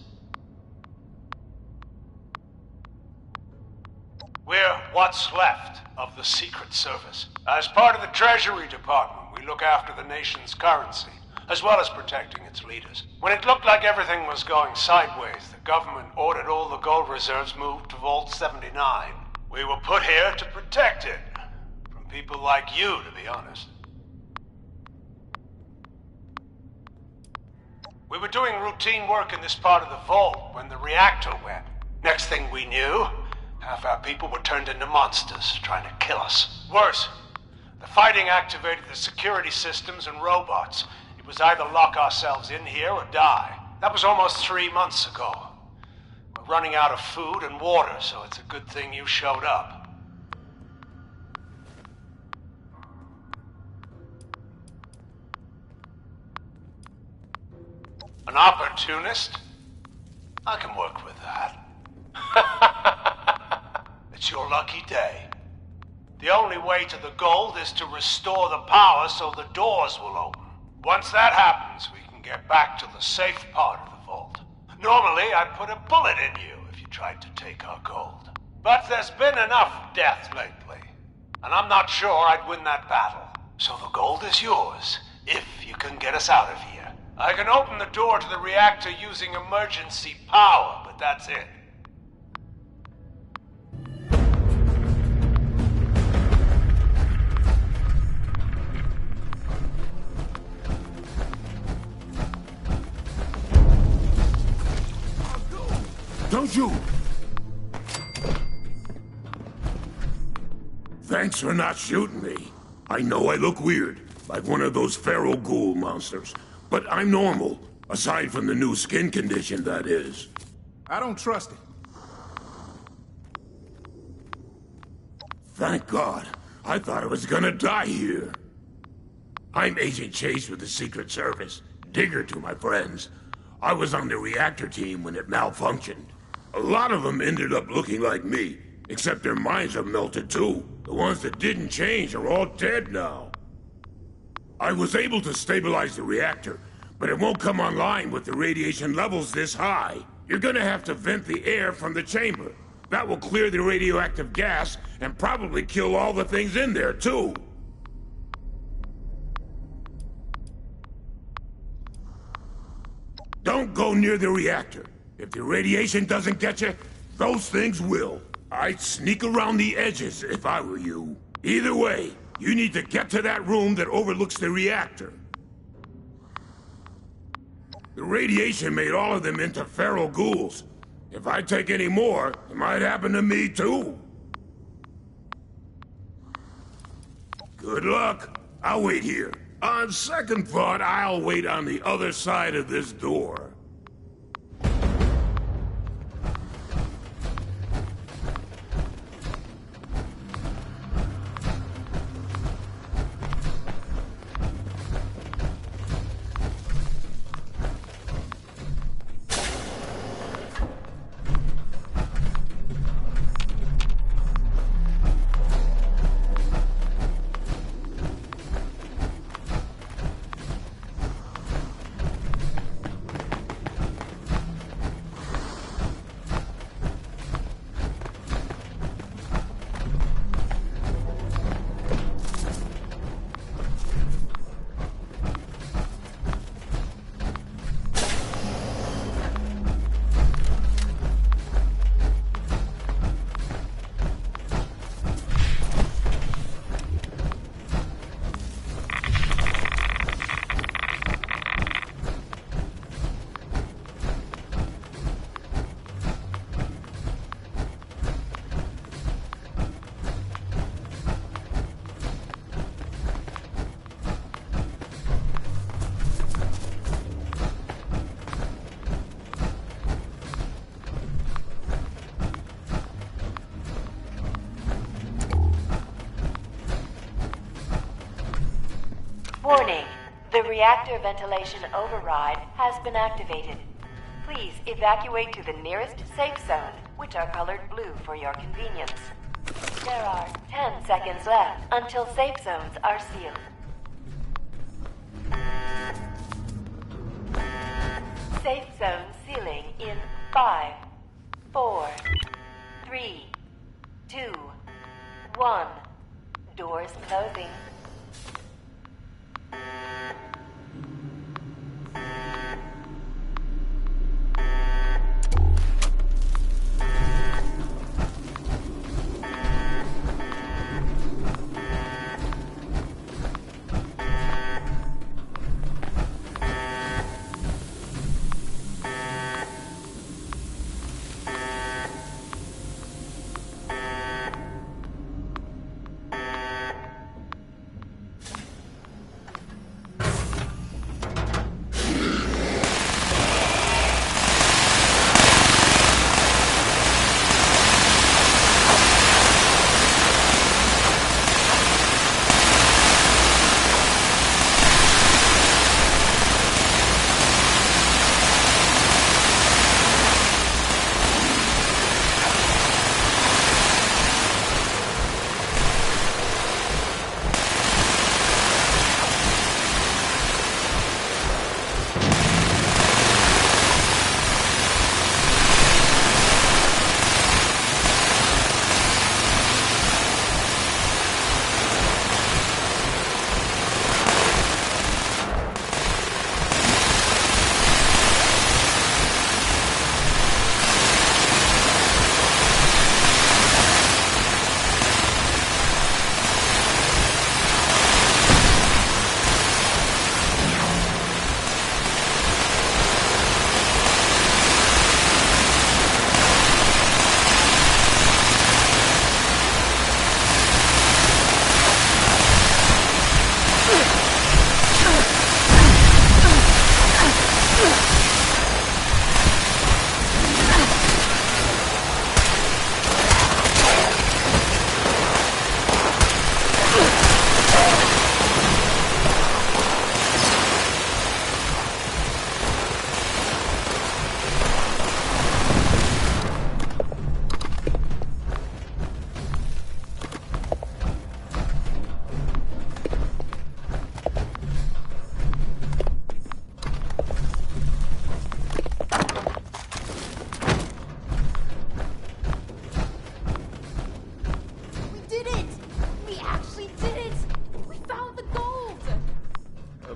We're what's left of the Secret Service. As part of the Treasury Department, we look after the nation's currency, as well as protecting its leaders. When it looked like everything was going sideways, the government ordered all the gold reserves moved to Vault 79. We were put here to protect it. From people like you, to be honest. We were doing routine work in this part of the vault when the reactor went. Next thing we knew, half our people were turned into monsters, trying to kill us. Worse, the fighting activated the security systems and robots. It was either lock ourselves in here or die. That was almost 3 months ago. We're running out of food and water, so it's a good thing you showed up. An opportunist? I can work with that. It's your lucky day. The only way to the gold is to restore the power so the doors will open. Once that happens, we can get back to the safe part of the vault. Normally, I'd put a bullet in you if you tried to take our gold. But there's been enough death lately, and I'm not sure I'd win that battle. So the gold is yours, if you can get us out of here. I can open the door to the reactor using emergency power, but that's it. Don't you! Thanks for not shooting me. I know I look weird, like one of those feral ghoul monsters. But I'm normal, aside from the new skin condition, that is. I don't trust it. Thank God. I thought I was gonna die here. I'm Agent Chase with the Secret Service. Digger to my friends. I was on the reactor team when it malfunctioned. A lot of them ended up looking like me, except their minds have melted too. The ones that didn't change are all dead now. I was able to stabilize the reactor, but it won't come online with the radiation levels this high. You're gonna have to vent the air from the chamber. That will clear the radioactive gas and probably kill all the things in there too. Don't go near the reactor. If the radiation doesn't get you, those things will. I'd sneak around the edges if I were you. Either way, you need to get to that room that overlooks the reactor. The radiation made all of them into feral ghouls. If I take any more, it might happen to me too. Good luck. I'll wait here. On second thought, I'll wait on the other side of this door. Warning. The reactor ventilation override has been activated. Please evacuate to the nearest safe zone, which are colored blue for your convenience. There are 10 seconds left until safe zones are sealed. Safe zone sealing in 5, 4, 3, 2, 1. Doors closing.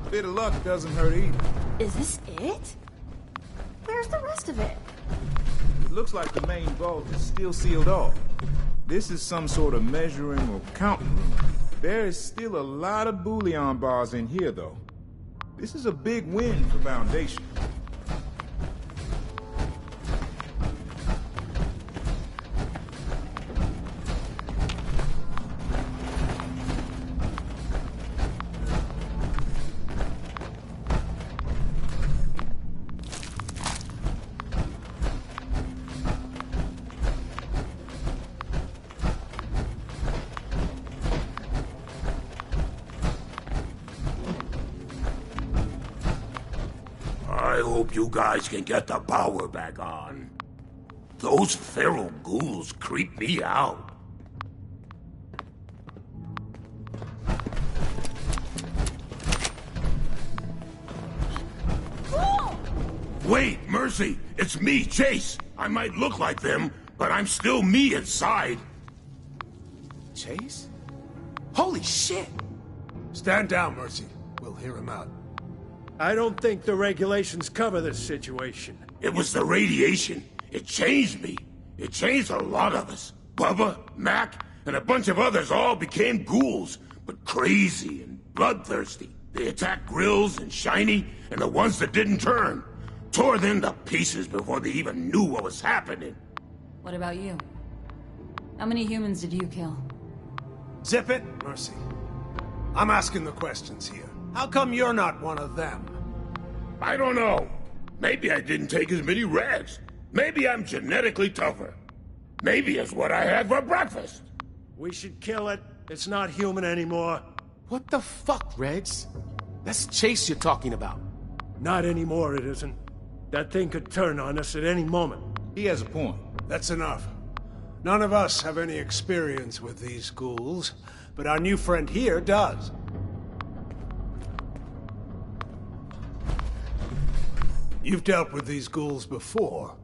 Bit of luck doesn't hurt either. Is this it? Where's the rest of it? It looks like the main vault is still sealed off. This is some sort of measuring or counting room. There is still a lot of bullion bars in here, though. This is a big win for Foundation. I hope you guys can get the power back on. Those feral ghouls creep me out. Wait, Mercy! It's me, Chase! I might look like them, but I'm still me inside. Chase? Holy shit! Stand down, Mercy. We'll hear him out. I don't think the regulations cover this situation. It was the radiation. It changed me. It changed a lot of us. Bubba, Mac, and a bunch of others all became ghouls, but crazy and bloodthirsty. They attacked Grills and Shiny, and the ones that didn't turn. Tore them to pieces before they even knew what was happening. What about you? How many humans did you kill? Zip it, Mercy. I'm asking the questions here. How come you're not one of them? I don't know. Maybe I didn't take as many reds. Maybe I'm genetically tougher. Maybe it's what I had for breakfast. We should kill it. It's not human anymore. What the fuck, Reds? That's Chase you're talking about. Not anymore, it isn't. That thing could turn on us at any moment. He has a point. That's enough. None of us have any experience with these ghouls, but our new friend here does. You've dealt with these ghouls before.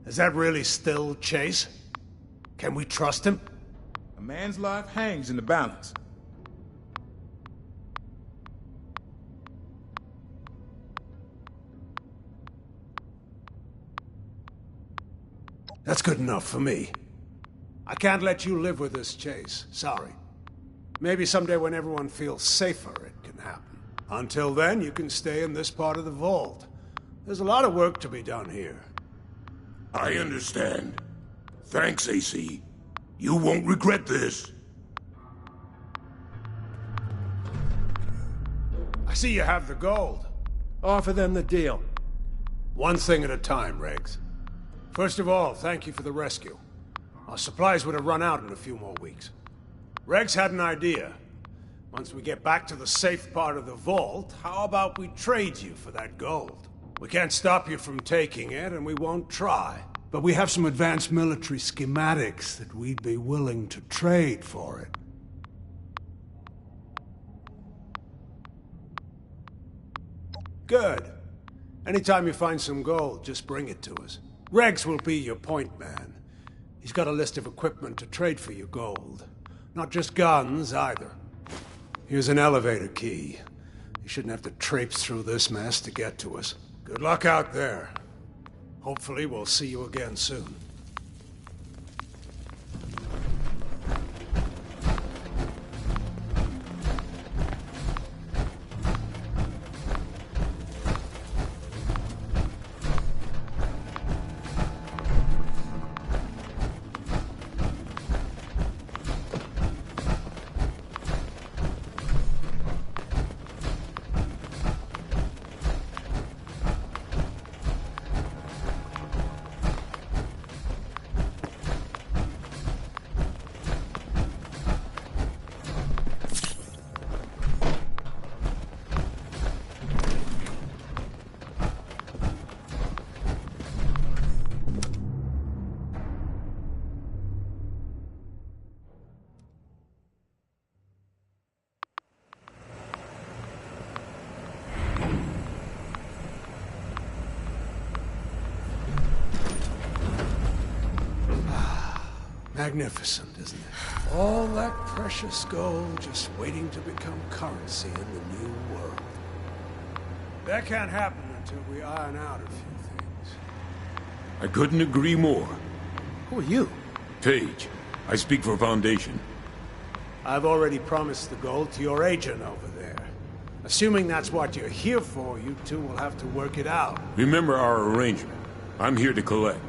Is that really still Chase? Can we trust him? A man's life hangs in the balance. That's good enough for me. I can't let you live with this, Chase. Sorry. Maybe someday when everyone feels safer, it can happen. Until then, you can stay in this part of the vault. There's a lot of work to be done here. I understand. Thanks, AC. You won't regret this. I see you have the gold. Offer them the deal. One thing at a time, Regs. First of all, thank you for the rescue. Our supplies would have run out in a few more weeks. Regs had an idea. Once we get back to the safe part of the vault, how about we trade you for that gold? We can't stop you from taking it, and we won't try. But we have some advanced military schematics that we'd be willing to trade for it. Good. Anytime you find some gold, just bring it to us. Regs will be your point man. He's got a list of equipment to trade for your gold. Not just guns, either. Here's an elevator key. You shouldn't have to traipse through this mess to get to us. Good luck out there. Hopefully we'll see you again soon. Magnificent, isn't it? All that precious gold just waiting to become currency in the new world. That can't happen until we iron out a few things. I couldn't agree more. Who are you? Page. I speak for Foundation. I've already promised the gold to your agent over there. Assuming that's what you're here for, you two will have to work it out. Remember our arrangement. I'm here to collect.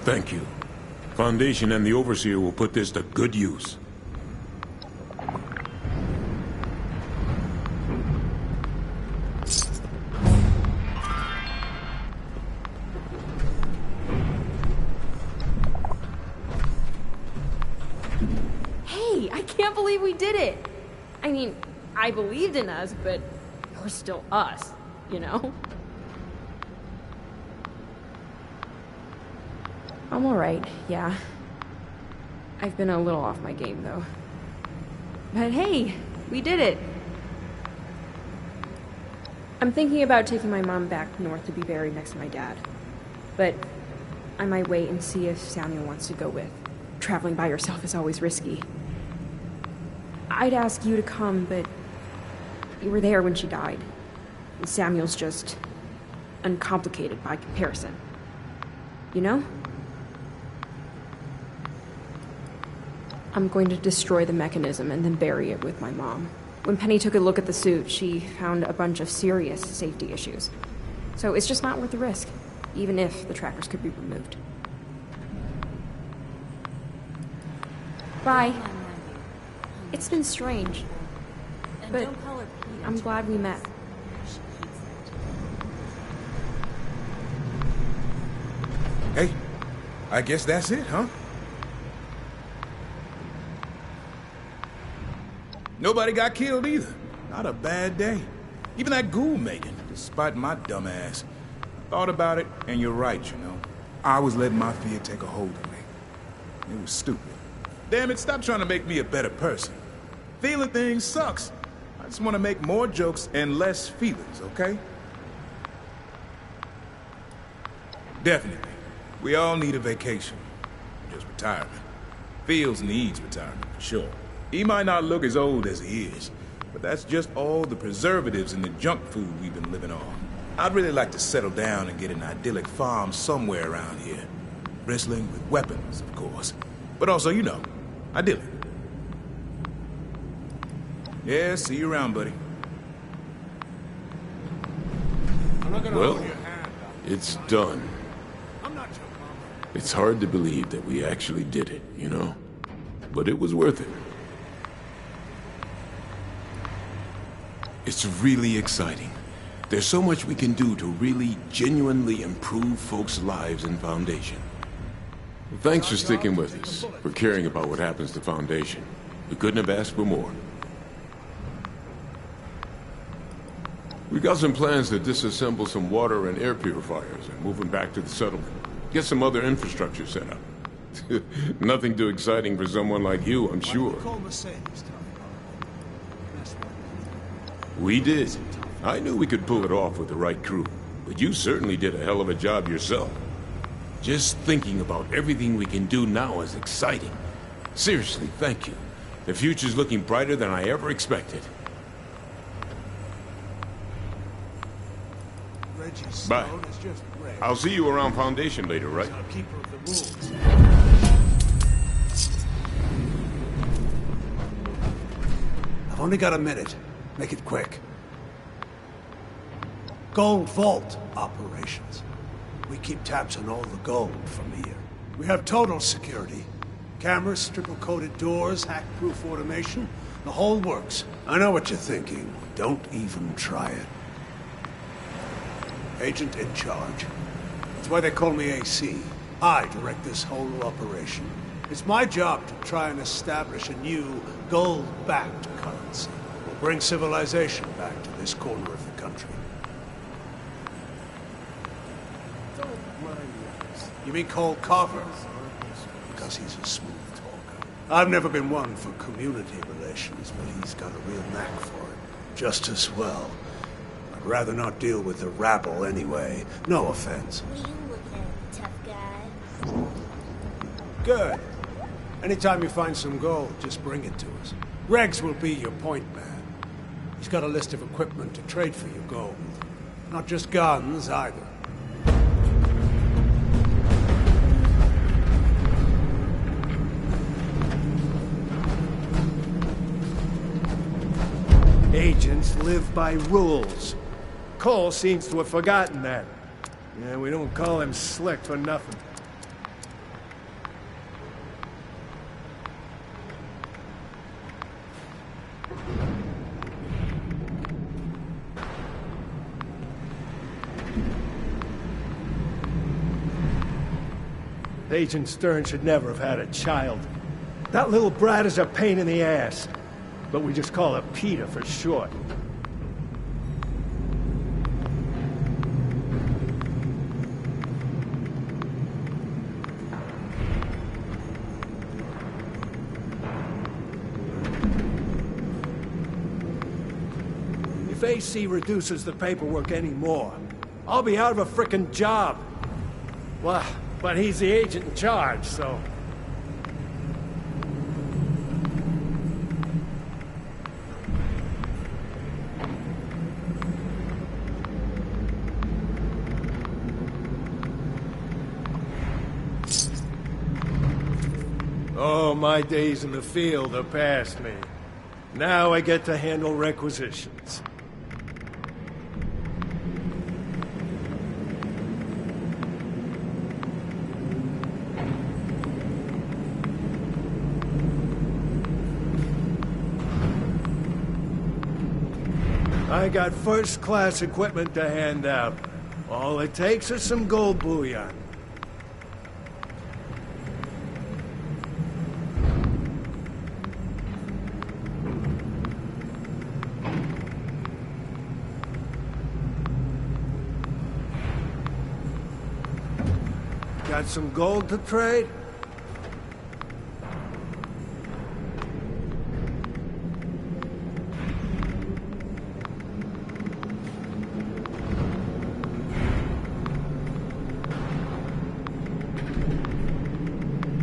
Thank you. Foundation and the Overseer will put this to good use. Hey, I can't believe we did it! I mean, I believed in us, but we're still us, you know? I'm alright, yeah. I've been a little off my game, though. But hey, we did it! I'm thinking about taking my mom back north to be buried next to my dad. But I might wait and see if Samuel wants to go with. Traveling by yourself is always risky. I'd ask you to come, but you were there when she died. And Samuel's just uncomplicated by comparison. You know? I'm going to destroy the mechanism and then bury it with my mom. When Penny took a look at the suit, she found a bunch of serious safety issues. So it's just not worth the risk, even if the trackers could be removed. Bye. It's been strange, but I'm glad we met. Hey, I guess that's it, huh? Nobody got killed either. Not a bad day. Even that ghoul Megan, despite my dumb ass. Thought about it, and you're right, you know. I was letting my fear take a hold of me. It was stupid. Damn it, stop trying to make me a better person. Feeling things sucks. I just want to make more jokes and less feelings, okay? Definitely. We all need a vacation. Just retirement. Fields needs retirement, for sure. He might not look as old as he is, but that's just all the preservatives and the junk food we've been living on. I'd really like to settle down and get an idyllic farm somewhere around here. Bristling with weapons, of course. But also, you know, idyllic. Yeah, see you around, buddy. Well, it's done. It's hard to believe that we actually did it, you know? But it was worth it. It's really exciting. There's so much we can do to really, genuinely improve folks' lives in Foundation. Thanks for sticking with us, for caring about what happens to Foundation. We couldn't have asked for more. We got some plans to disassemble some water and air purifiers and move them back to the settlement. Get some other infrastructure set up. Nothing too exciting for someone like you, I'm sure. We did. I knew we could pull it off with the right crew, but you certainly did a hell of a job yourself. Just thinking about everything we can do now is exciting. Seriously, thank you. The future's looking brighter than I ever expected. Bye. I'll see you around Foundation later, right? I've only got a minute. Make it quick. Gold Vault operations. We keep tabs on all the gold from here. We have total security. Cameras, triple-coated doors, hack-proof automation. The whole works. I know what you're thinking. Don't even try it. Agent in charge. That's why they call me AC. I direct this whole operation. It's my job to try and establish a new gold-backed currency. We'll bring civilization back to this corner of the country. You mean Cole Carver? Because he's a smooth talker. I've never been one for community relations, but he's got a real knack for it. Just as well. I'd rather not deal with the rabble anyway. No offense. Will you look at it, tough guy? Good. Anytime you find some gold, just bring it to us. Regs will be your point man. He's got a list of equipment to trade for your gold. Not just guns, either. Agents live by rules. Cole seems to have forgotten that. Yeah, we don't call him Slick for nothing. Agent Stern should never have had a child. That little brat is a pain in the ass. But we just call her Peter for short. If AC reduces the paperwork anymore, I'll be out of a frickin' job. Well, but he's the agent in charge, so... Oh, my days in the field are past me. Now I get to handle requisitions. I got first-class equipment to hand out. All it takes is some gold bullion. Got some gold to trade?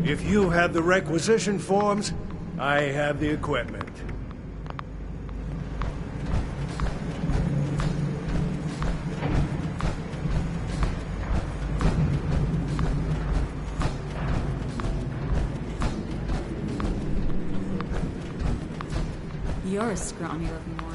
If you have the requisition forms, I have the equipment. You're a scrawny looking one.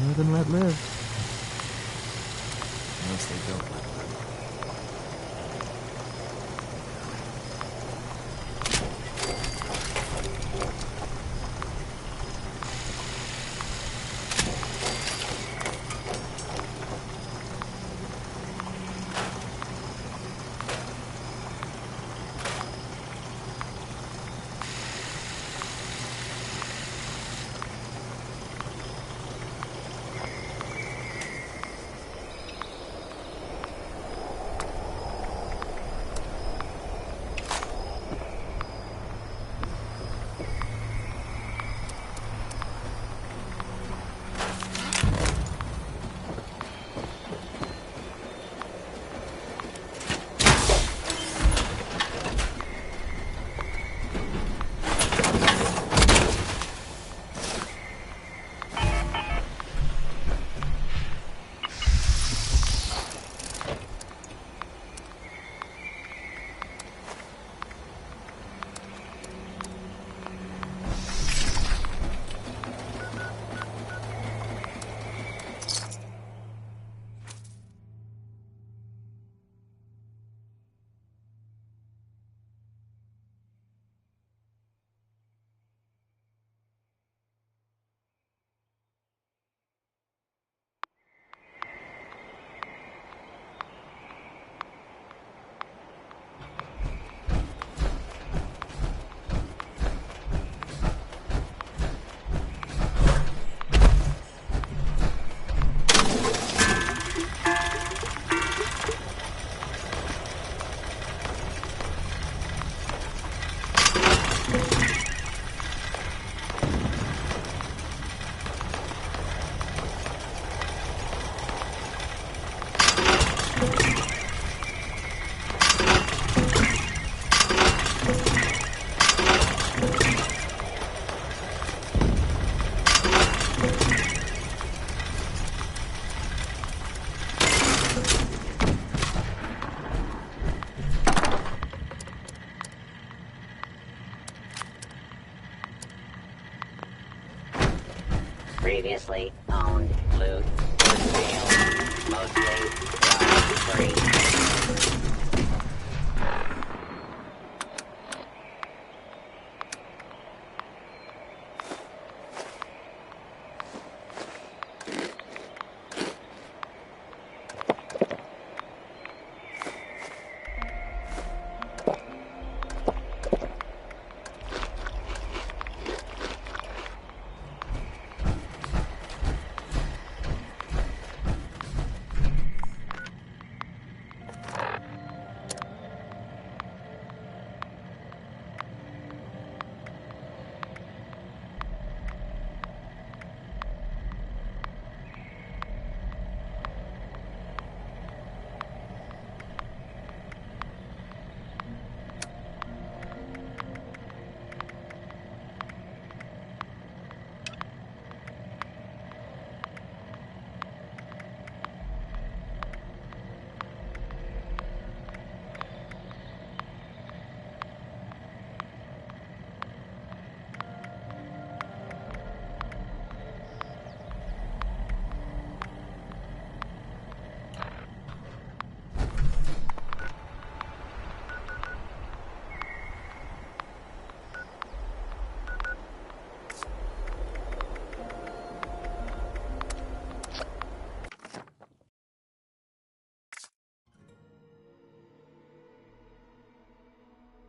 Let them let live. Unless they don't let live. previously owned loot for sale, mostly free.